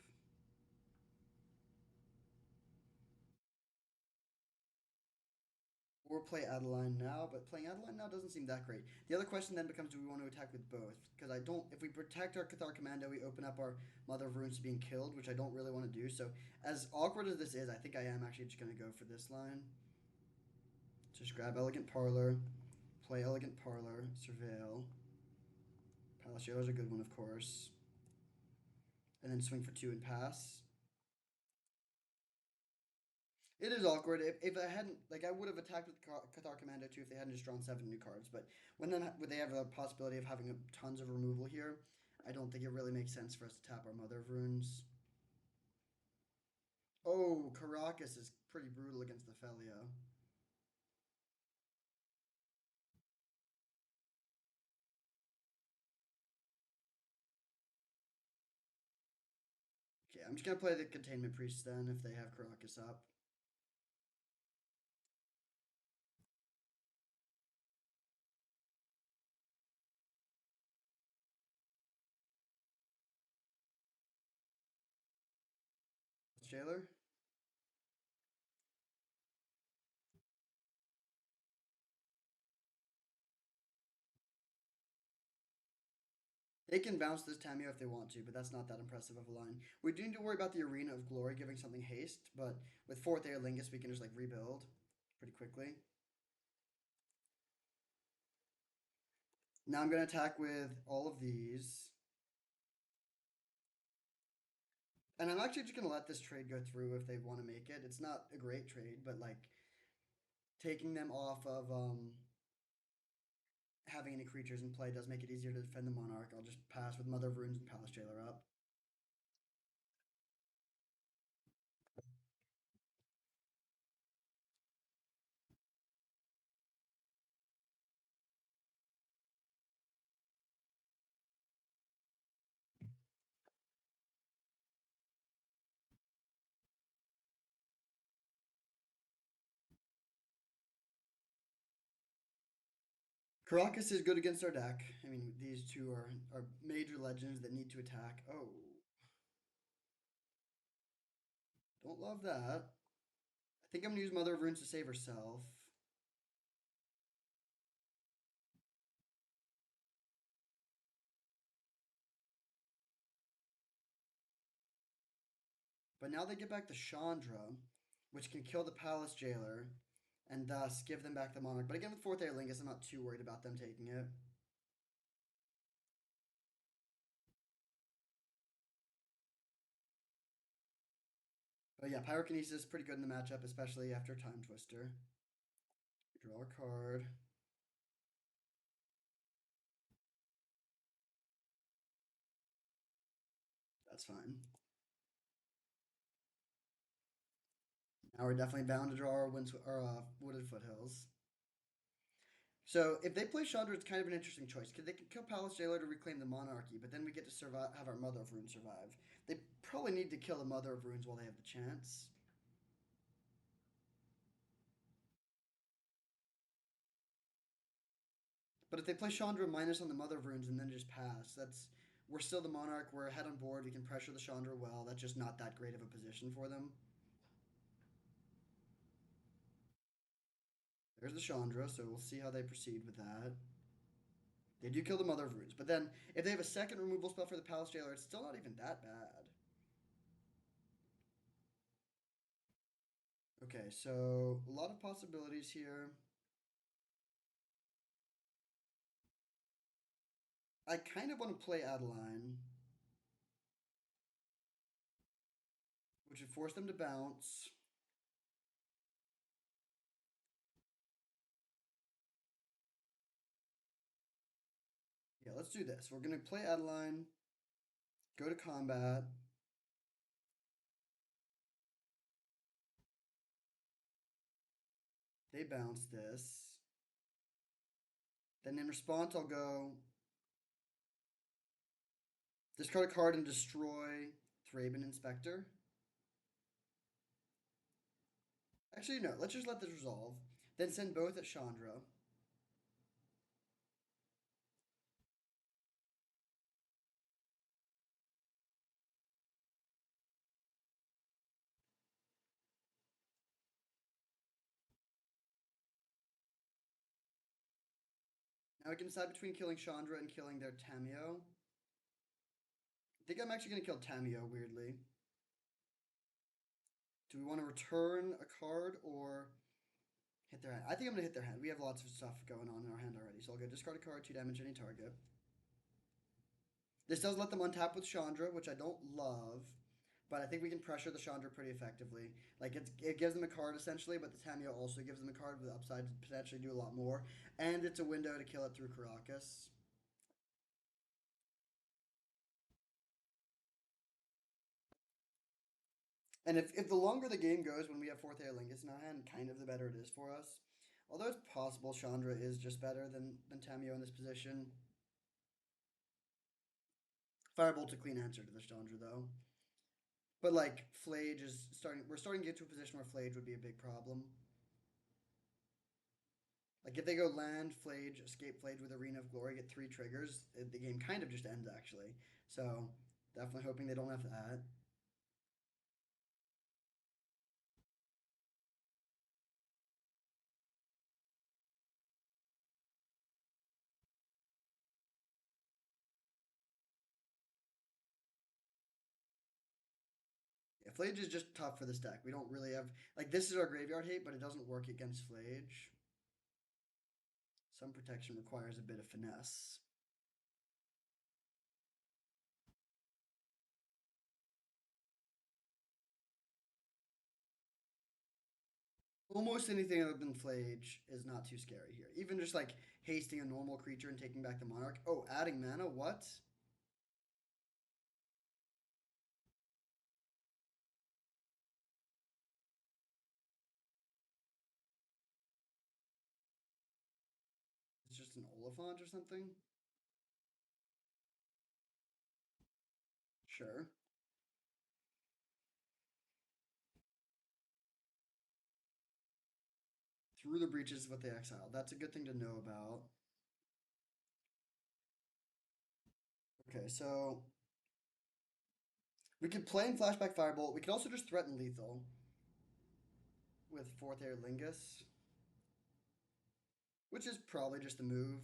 Or play Adeline now, but playing Adeline now doesn't seem that great. The other question then becomes, do we want to attack with both? Because I don't, if we protect our Cathar Commando, we open up our Mother of Runes to being killed, which I don't really want to do. So, as awkward as this is, I think I am actually just going to go for this line. Just grab Elegant Parlor, play Elegant Parlor, Surveil. Palace Jailer's a good one, of course. And then swing for 2 and pass. It is awkward. If I hadn't, like, I would have attacked with Cathar Commando too if they hadn't just drawn 7 new cards. But when they have a possibility of having tons of removal here, I don't think it really makes sense for us to tap our Mother of Runes. Oh, Caracas is pretty brutal against the Felia. Okay, I'm just gonna play the Containment Priest then if they have Caracas up. Jailer? They can bounce this Tamio if they want to, but that's not that impressive of a line. We do need to worry about the Arena of Glory giving something haste, but with 4th Air Lingus, we can just like rebuild pretty quickly. Now I'm going to attack with all of these. And I'm actually just going to let this trade go through if they want to make it. It's not a great trade, but like taking them off of having any creatures in play does make it easier to defend the Monarch. I'll just pass with Mother of Runes and Palace Jailer up. Caracas is good against our deck. I mean, these two are major legends that need to attack. Oh, don't love that. I think I'm going to use Mother of Runes to save herself. But now they get back the Chandra, which can kill the Palace Jailer, and thus give them back the Monarch. But again, with 4th Air Lingus, I'm not too worried about them taking it. But yeah, Pyrokinesis is pretty good in the matchup, especially after Time Twister. Draw a card. That's fine. Now we're definitely bound to draw our Wooded Foothills. So if they play Chandra, it's kind of an interesting choice because they can kill Palace Jailer to reclaim the monarchy, but then we get to survive, have our Mother of Runes survive. They probably need to kill the Mother of Runes while they have the chance. But if they play Chandra minus on the Mother of Runes and then just pass, we're still the Monarch. We're ahead on board. We can pressure the Chandra well. That's just not that great of a position for them. There's the Chandra, so we'll see how they proceed with that. They do kill the Mother of Runes, but then if they have a second removal spell for the Palace Jailer, it's still not even that bad. Okay, so a lot of possibilities here. I kind of want to play Adeline, which would force them to bounce. Yeah, let's do this. We're going to play Adeline, go to combat. They bounce this. Then in response, I'll go discard a card and destroy Thraben Inspector. Actually, no. Let's just let this resolve. Then send both at Chandra. Now we can decide between killing Chandra and killing their Tamio. I think I'm actually going to kill Tamio, weirdly. Do we want to return a card or hit their hand? I think I'm going to hit their hand. We have lots of stuff going on in our hand already. So I'll go discard a card, 2 damage any target. This does let them untap with Chandra, which I don't love. But I think we can pressure the Chandra pretty effectively. Like, it gives them a card, essentially, but the Tamio also gives them a card with the upside to potentially do a lot more. And it's a window to kill it through Caracas. And if the longer the game goes when we have fourth Aerlingus in our hand, kind of the better it is for us. Although it's possible Chandra is just better than Tamio in this position. Firebolt's a clean answer to this Chandra, though. But, like, Flage is starting... We're starting to get to a position where Flage would be a big problem. Like, if they go land, Flage, escape Flage with Arena of Glory, get 3 triggers, the game kind of just ends, actually. So, definitely hoping they don't have that. Yeah, Flage is just tough for this deck. We don't really have... Like, this is our graveyard hate, but it doesn't work against Flage. Some protection requires a bit of finesse. Almost anything other than Flage is not too scary here. Even just like hasting a normal creature and taking back the Monarch. Oh, adding mana? What? It's just an Oliphant or something? Sure. Through the breaches with the exile. That's a good thing to know about. Okay, so we could play in Flashback Firebolt. We could also just threaten lethal with fourth Air Lingus, which is probably just a move.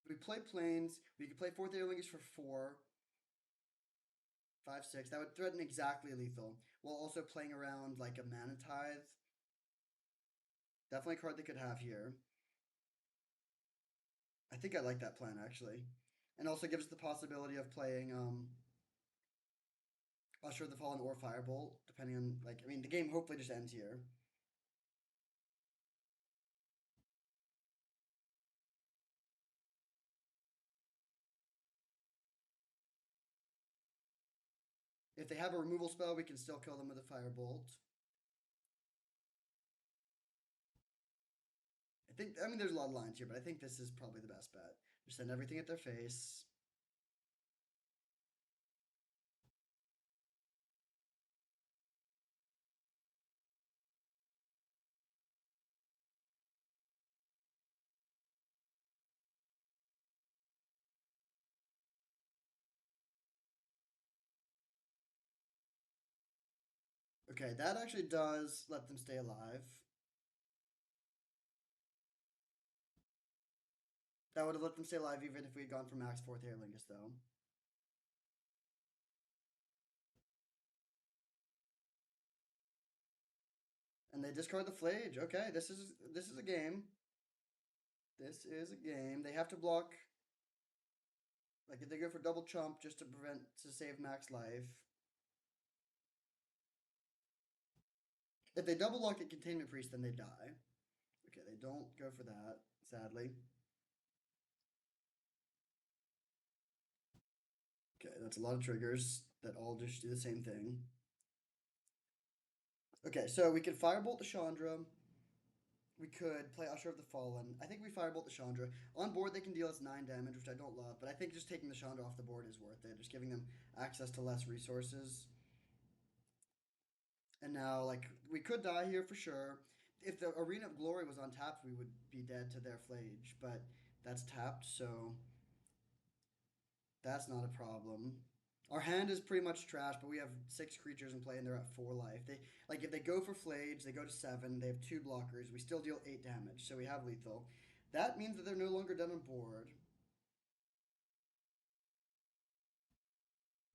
If we play Plains, we could play fourth Air Lingus for 4, 5, 6. That would threaten exactly lethal, while also playing around like a Mana Tithe. Definitely a card they could have here. I think I like that plan actually. And also gives us the possibility of playing Usher of the Fallen or Firebolt, depending on like I mean the game hopefully just ends here. If they have a removal spell, we can still kill them with a Firebolt. I mean there's a lot of lines here, but I think this is probably the best bet. Just send everything at their face. Okay, that actually does let them stay alive. That would have let them stay alive even if we had gone for max fourth Airlingus, though. And they discard the Flage. Okay, this is a game. This is a game. They have to block. Like if they go for double chump just to save max life. If they double lock at Containment Priest, then they die. Okay, they don't go for that, sadly. Okay, that's a lot of triggers that all just do the same thing. Okay, so we can Firebolt the Chandra. We could play Usher of the Fallen. I think we Firebolt the Chandra. On board, they can deal us 9 damage, which I don't love, but I think just taking the Chandra off the board is worth it. Just giving them access to less resources. And now, like, we could die here for sure. If the Arena of Glory was untapped, we would be dead to their Flage, but that's tapped, so that's not a problem. Our hand is pretty much trash, but we have 6 creatures in play and they're at 4 life. They like if they go for Flage, they go to 7. They have 2 blockers. We still deal 8 damage, so we have lethal. That means that they're no longer dead on board.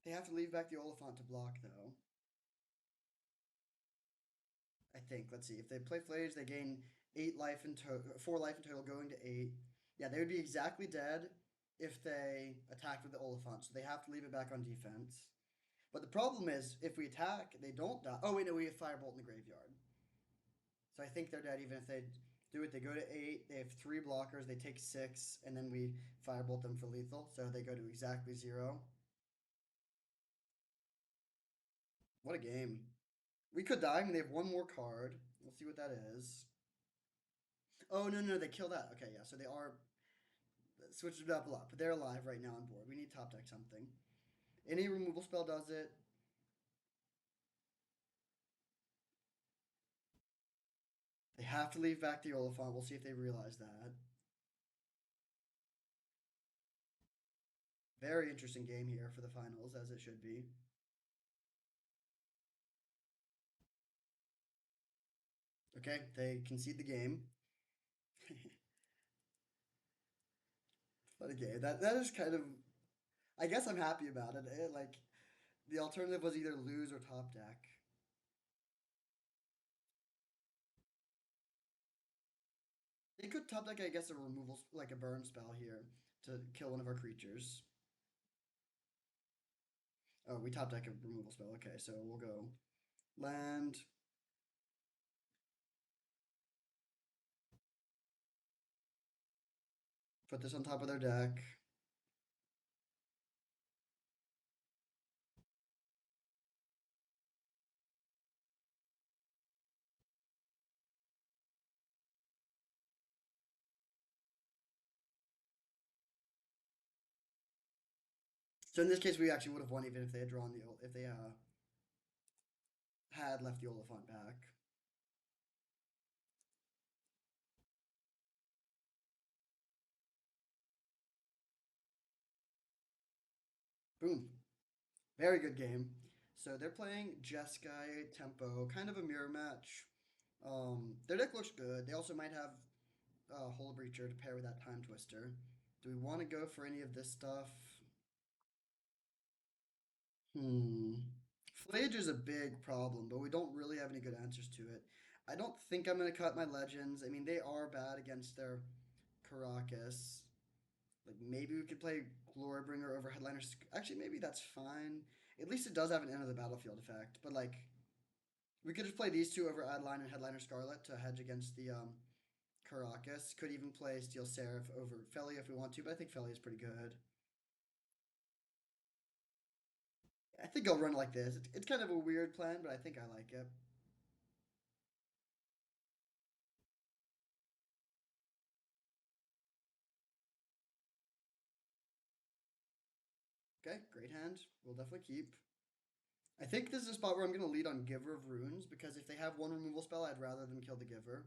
They have to leave back the Oliphant to block, though. I think. Let's see. If they play Flage, they gain 8 life in total, 4 life in total, going to 8. Yeah, they would be exactly dead if they attacked with the Oliphant. So they have to leave it back on defense. But the problem is, if we attack, they don't die. Oh wait, no, we have Firebolt in the graveyard. So I think they're dead even if they do it. They go to 8. They have 3 blockers. They take 6, and then we Firebolt them for lethal. So they go to exactly 0. What a game. We could die. I mean, they have one more card. We'll see what that is. Oh, no, no, they kill that. Okay, yeah, so they are switched it up a lot, but they're alive right now on board. We need top deck something. Any removal spell does it. They have to leave back the Oliphant. We'll see if they realize that. Very interesting game here for the finals, as it should be. Okay, they concede the game. But again, that is kind of. I guess I'm happy about it. Like the alternative was either lose or top deck. They could top deck, I guess, a removal, like a burn spell here to kill one of our creatures. Oh, we top deck a removal spell. Okay, so we'll go land. Put this on top of their deck. So in this case, we actually would have won even if they had drawn the if they had left the Oliphant back. Boom. Very good game. So they're playing Jeskai Tempo, kind of a mirror match. Their deck looks good. They also might have Hole Breacher to pair with that Time Twister. Do we want to go for any of this stuff? Flage is a big problem, but we don't really have any good answers to it. I don't think I'm going to cut my Legends. I mean, they are bad against their Caracas. Like, maybe we could play Glorybringer over Headliner. Actually, maybe that's fine. At least it does have an end of the battlefield effect. But, like, we could just play these two over Adeline and Headliner Scarlet to hedge against the Caracas. Could even play Steel Seraph over Felly if we want to, but I think Felly is pretty good. I think I'll run like this. It's kind of a weird plan, but I think I like it. Okay, great hand. We'll definitely keep. I think this is a spot where I'm going to lead on Giver of Runes, because if they have one removal spell, I'd rather them kill the Giver.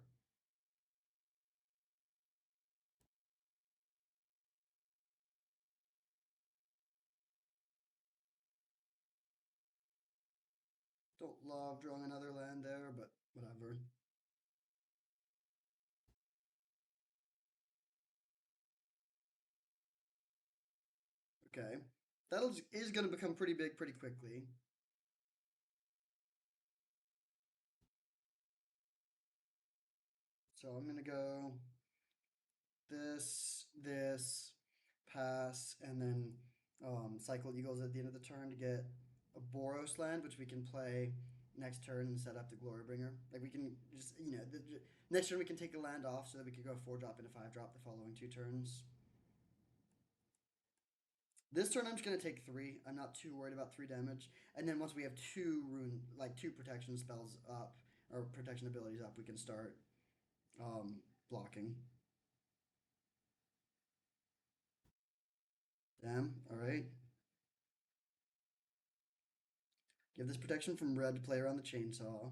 Don't love drawing another land there, but whatever. Okay. That is going to become pretty big pretty quickly. So I'm going to go this, pass, and then cycle Eagles at the end of the turn to get a Boros land, which we can play next turn and set up the Glorybringer. Like we can just, next turn we can take the land off so that we could go 4-drop into 5-drop the following 2 turns. This turn I'm just gonna take 3. I'm not too worried about 3 damage. And then once we have 2 protection spells up, or protection abilities up, we can start Blocking. Damn. All right. Give this protection from red to play around the chainsaw.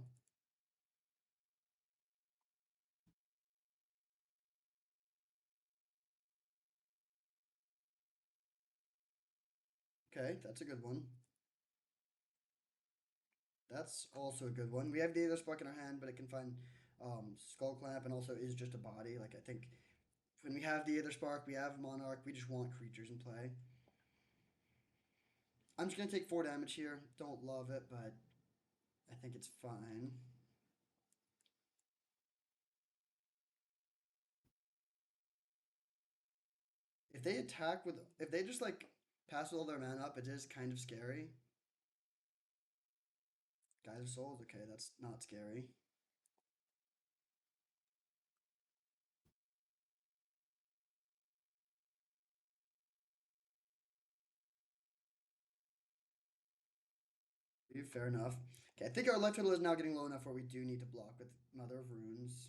Okay, that's a good one. That's also a good one. We have the Aether Spark in our hand, but it can find Skull Clamp and also is just a body. Like, I think when we have the Aether Spark, we have Monarch, we just want creatures in play. I'm just going to take 4 damage here. Don't love it, but I think it's fine. If they attack with. If they just, like, pass all their mana up, it is kind of scary. Guys of Souls, okay, that's not scary. Fair enough. Okay, I think our life total is now getting low enough where we do need to block with Mother of Runes.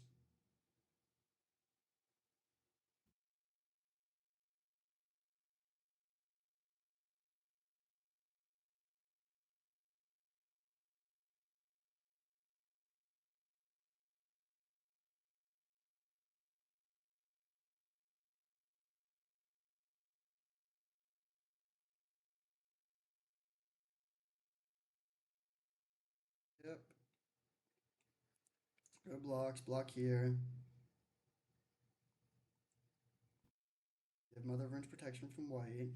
Yep. Go blocks, block here. Give Mother of Runes protection from white.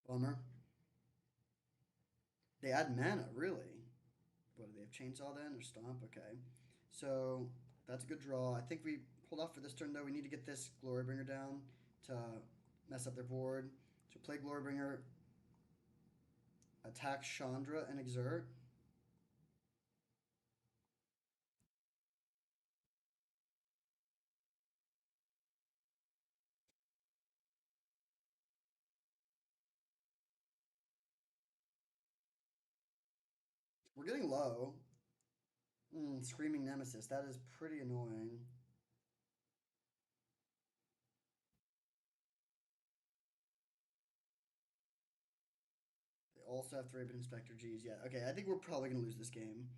Bummer. They add mana, really. What do they have? Chainsaw then or Stomp? Okay. So that's a good draw. I think we hold off for this turn though. We need to get this Glorybringer down to mess up their board. So play Glorybringer, attack Chandra and Exert. We're getting low. Screaming Nemesis. That is pretty annoying. They also have Thraben Inspector G's. Yeah, okay, I think we're probably going to lose this game.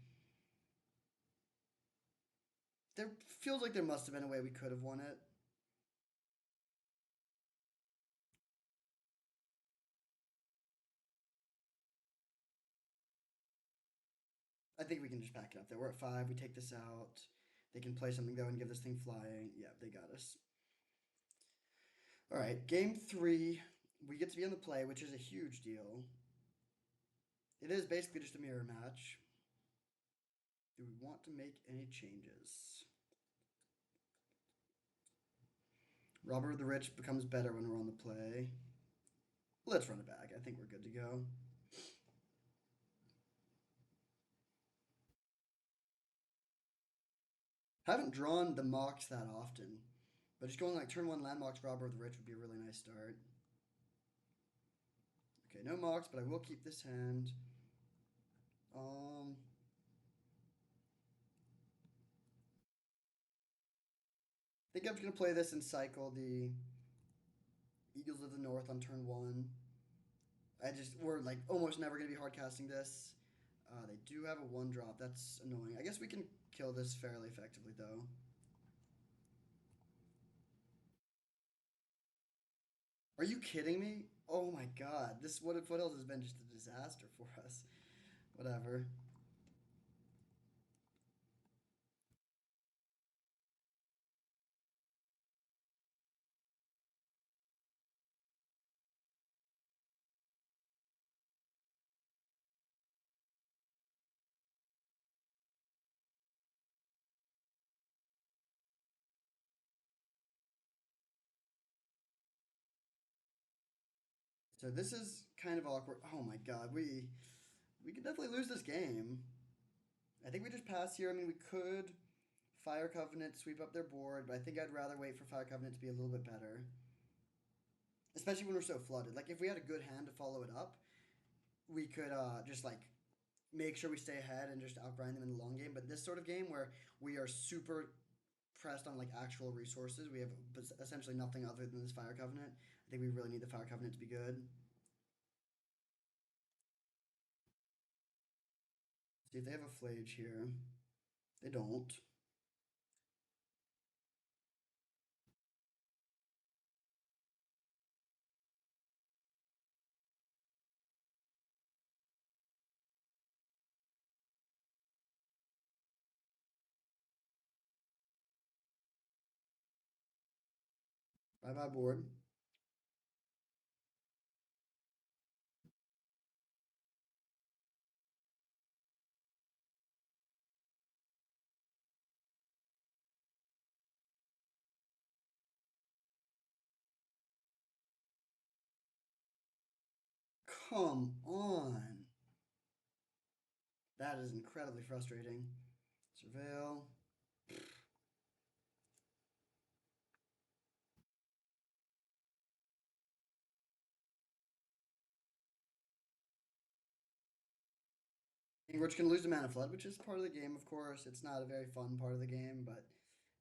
There feels like there must have been a way we could have won it. I think we can just pack it up there. We're at 5. We take this out. They can play something though and give this thing flying. Yeah, they got us. All right, game 3. We get to be on the play, which is a huge deal. It is basically just a mirror match. Do we want to make any changes? Robber of the Rich becomes better when we're on the play. Let's run it back. I think we're good to go. Haven't drawn the Mox that often, but just going like turn 1 Landmarks Robber of the Rich would be a really nice start. Okay, no Mox, but I will keep this hand. I think I'm just gonna play this and cycle the Eagles of the North on turn 1. We're like almost never gonna be hard casting this. They do have a 1-drop. That's annoying. I guess we can kill this fairly effectively though. Are you kidding me? Oh my god. This what else has been just a disaster for us. Whatever. So this is kind of awkward. Oh my god, we could definitely lose this game. I think we just pass here. I mean, we could Fire Covenant sweep up their board, but I think I'd rather wait for Fire Covenant to be a little bit better. especially when we're so flooded. Like if we had a good hand to follow it up, we could just like make sure we stay ahead and just outgrind them in the long game. But this sort of game where we are super pressed on like actual resources, we have essentially nothing other than this Fire Covenant. I think we really need the Fire Covenant to be good. See if they have a Flage here. They don't. Bye bye board. Come on. That is incredibly frustrating. Surveil. We're just gonna lose the mana flood, which is part of the game, of course. It's not a very fun part of the game, but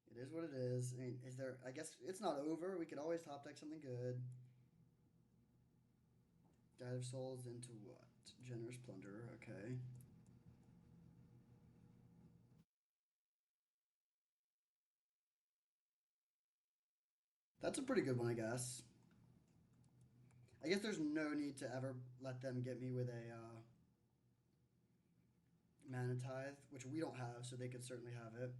it is what it is. I mean, is there? I guess it's not over. We could always top deck something good. Guide of Souls into what? Generous Plunderer. Okay. That's a pretty good one, I guess. I guess there's no need to ever let them get me with a mana tithe, which we don't have, so they could certainly have it.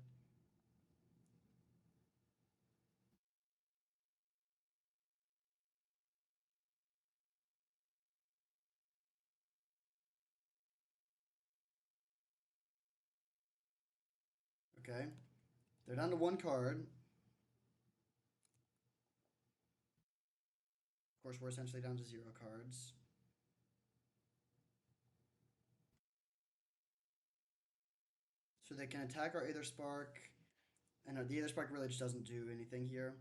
Okay. They're down to one card. Of course, we're essentially down to 0 cards. So they can attack our Aether Spark, and the Aether Spark really just doesn't do anything here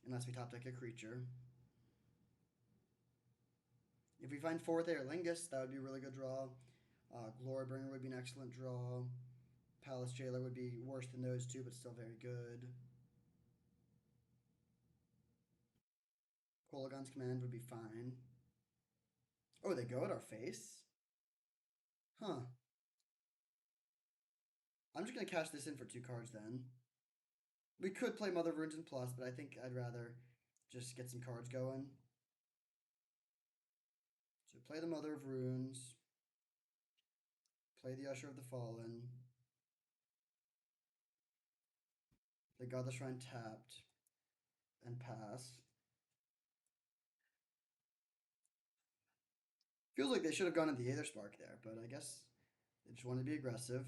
unless we top deck a creature. If we find 4th Aerlingus, that would be a really good draw. Glorybringer would be an excellent draw. Palace Jailer would be worse than those two, but still very good. Kolaghan's Command would be fine. Oh, they go at our face? Huh. I'm just going to cash this in for 2 cards then. We could play Mother of Runes in plus, but I think I'd rather just get some cards going. So play the Mother of Runes. Play the Usher of the Fallen. Play Godless Shrine tapped. And pass. Feels like they should have gone at the Aether Spark there, but I guess they just wanted to be aggressive.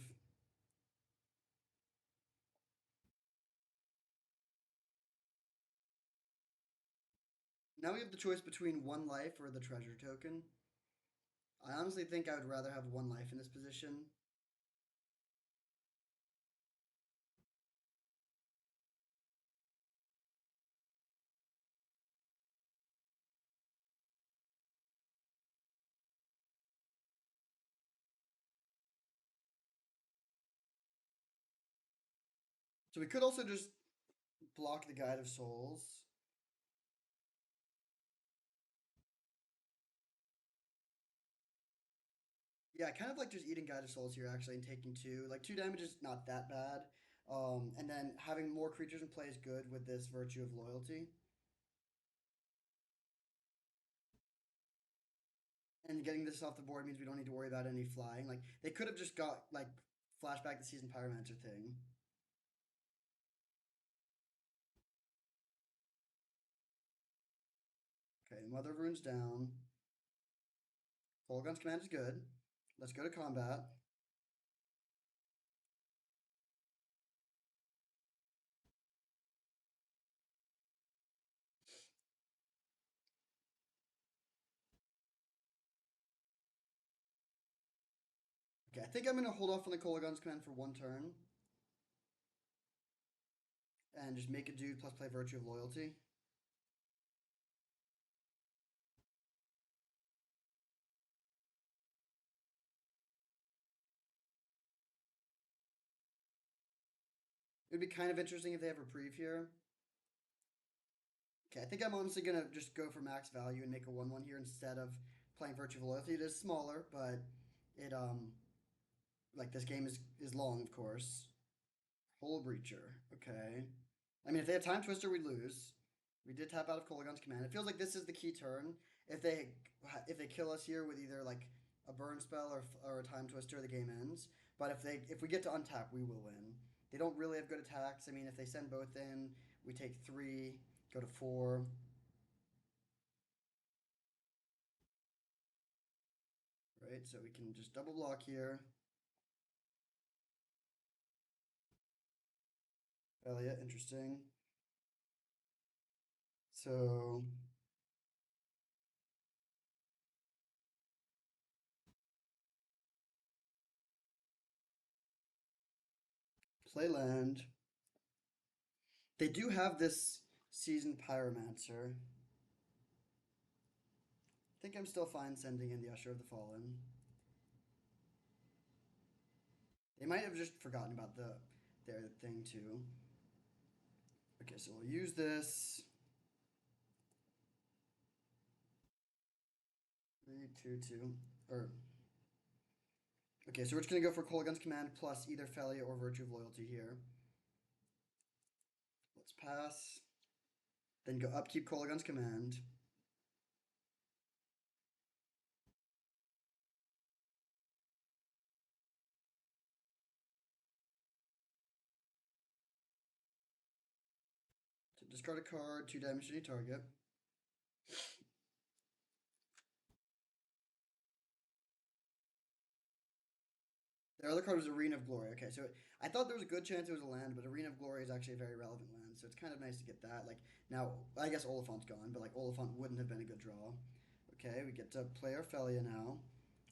Now we have the choice between 1 life or the treasure token. I honestly think I would rather have 1 life in this position. So we could also just block the Guide of Souls. Yeah, I kind of like just eating Guide of Souls here actually and taking 2. Like 2 damage is not that bad. And then having more creatures in play is good with this Virtue of Loyalty. And getting this off the board means we don't need to worry about any flying. Like they could have just got like flashback the season pyromancer thing. Okay, Mother of Runes down. Kolaghan's Command is good. Let's go to combat. Okay, I think I'm gonna hold off on the Kolaghan's Command for 1 turn. And just make a dude plus play Virtue of Loyalty. It'd be kind of interesting if they have reprieve here. Okay, I think I'm honestly gonna just go for max value and make a 1-1 here instead of playing Virtue of Loyalty. It is smaller, but it like this game is long, of course. Hole Breacher. Okay. I mean, if they have Time Twister, we lose. We did tap out of Kolaghan's command. It feels like this is the key turn. If they if they kill us here with either like a burn spell or a Time Twister, the game ends. But if we get to untap, we will win. They don't really have good attacks. I mean, if they send both in, we take 3, go to 4. Right, so we can just double block here. Elliot, interesting. So play land. They do have this seasoned pyromancer. I think I'm still fine sending in the Usher of the Fallen. They might have just forgotten about their thing too. Okay, so we'll use this. 3, 2, 2. Or okay, so we're just gonna go for Kolaghan's command plus either Felia or Virtue of Loyalty here. Let's pass. Then go upkeep Kolaghan's command. So discard a card, 2 damage to any target. Their other card was Arena of Glory. Okay, so I thought there was a good chance it was a land, but Arena of Glory is actually a very relevant land, so it's kind of nice to get that. Like now, I guess Oliphant's gone, but like Oliphant wouldn't have been a good draw. Okay, we get to play our Felia now,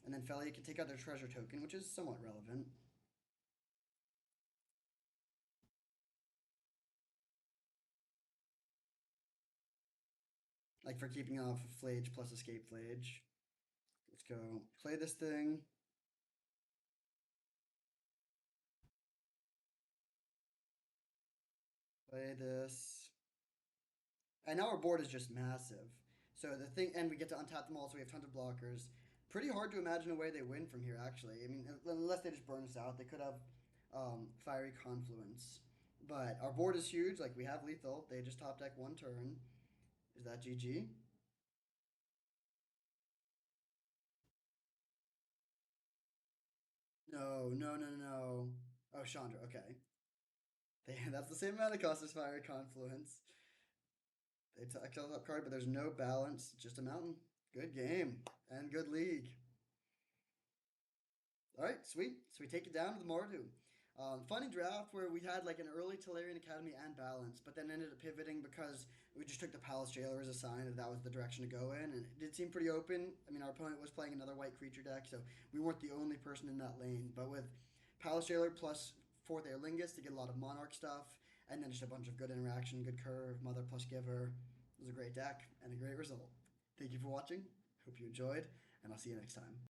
and then Felia can take out their treasure token, which is somewhat relevant. Like for keeping off Flage plus Escape Flage. Let's go play this thing. Play this. And now our board is just massive. So the thing, and we get to untap them all, so we have tons of blockers. Pretty hard to imagine a way they win from here, actually. I mean, unless they just burn us out, they could have Fiery Confluence. But our board is huge. Like, we have lethal. They just top deck 1 turn. Is that GG? No, no, no, no. Oh, Chandra, okay. That's the same amount it costs as Fiery Confluence. They kill top card, but there's no balance. Just a mountain. Good game. And good league. All right, sweet. So we take it down to the Mardu. Funny draft where we had like an early Tolarian Academy and balance, but then ended up pivoting because we just took the Palace Jailer as a sign that that was the direction to go in, and it did seem pretty open. I mean, our opponent was playing another white creature deck, so we weren't the only person in that lane. But with Palace Jailer plus 4th Aerlingus to get a lot of Monarch stuff, and then just a bunch of good interaction, good curve, Mother plus Giver, it was a great deck and a great result. Thank you for watching. Hope you enjoyed, and I'll see you next time.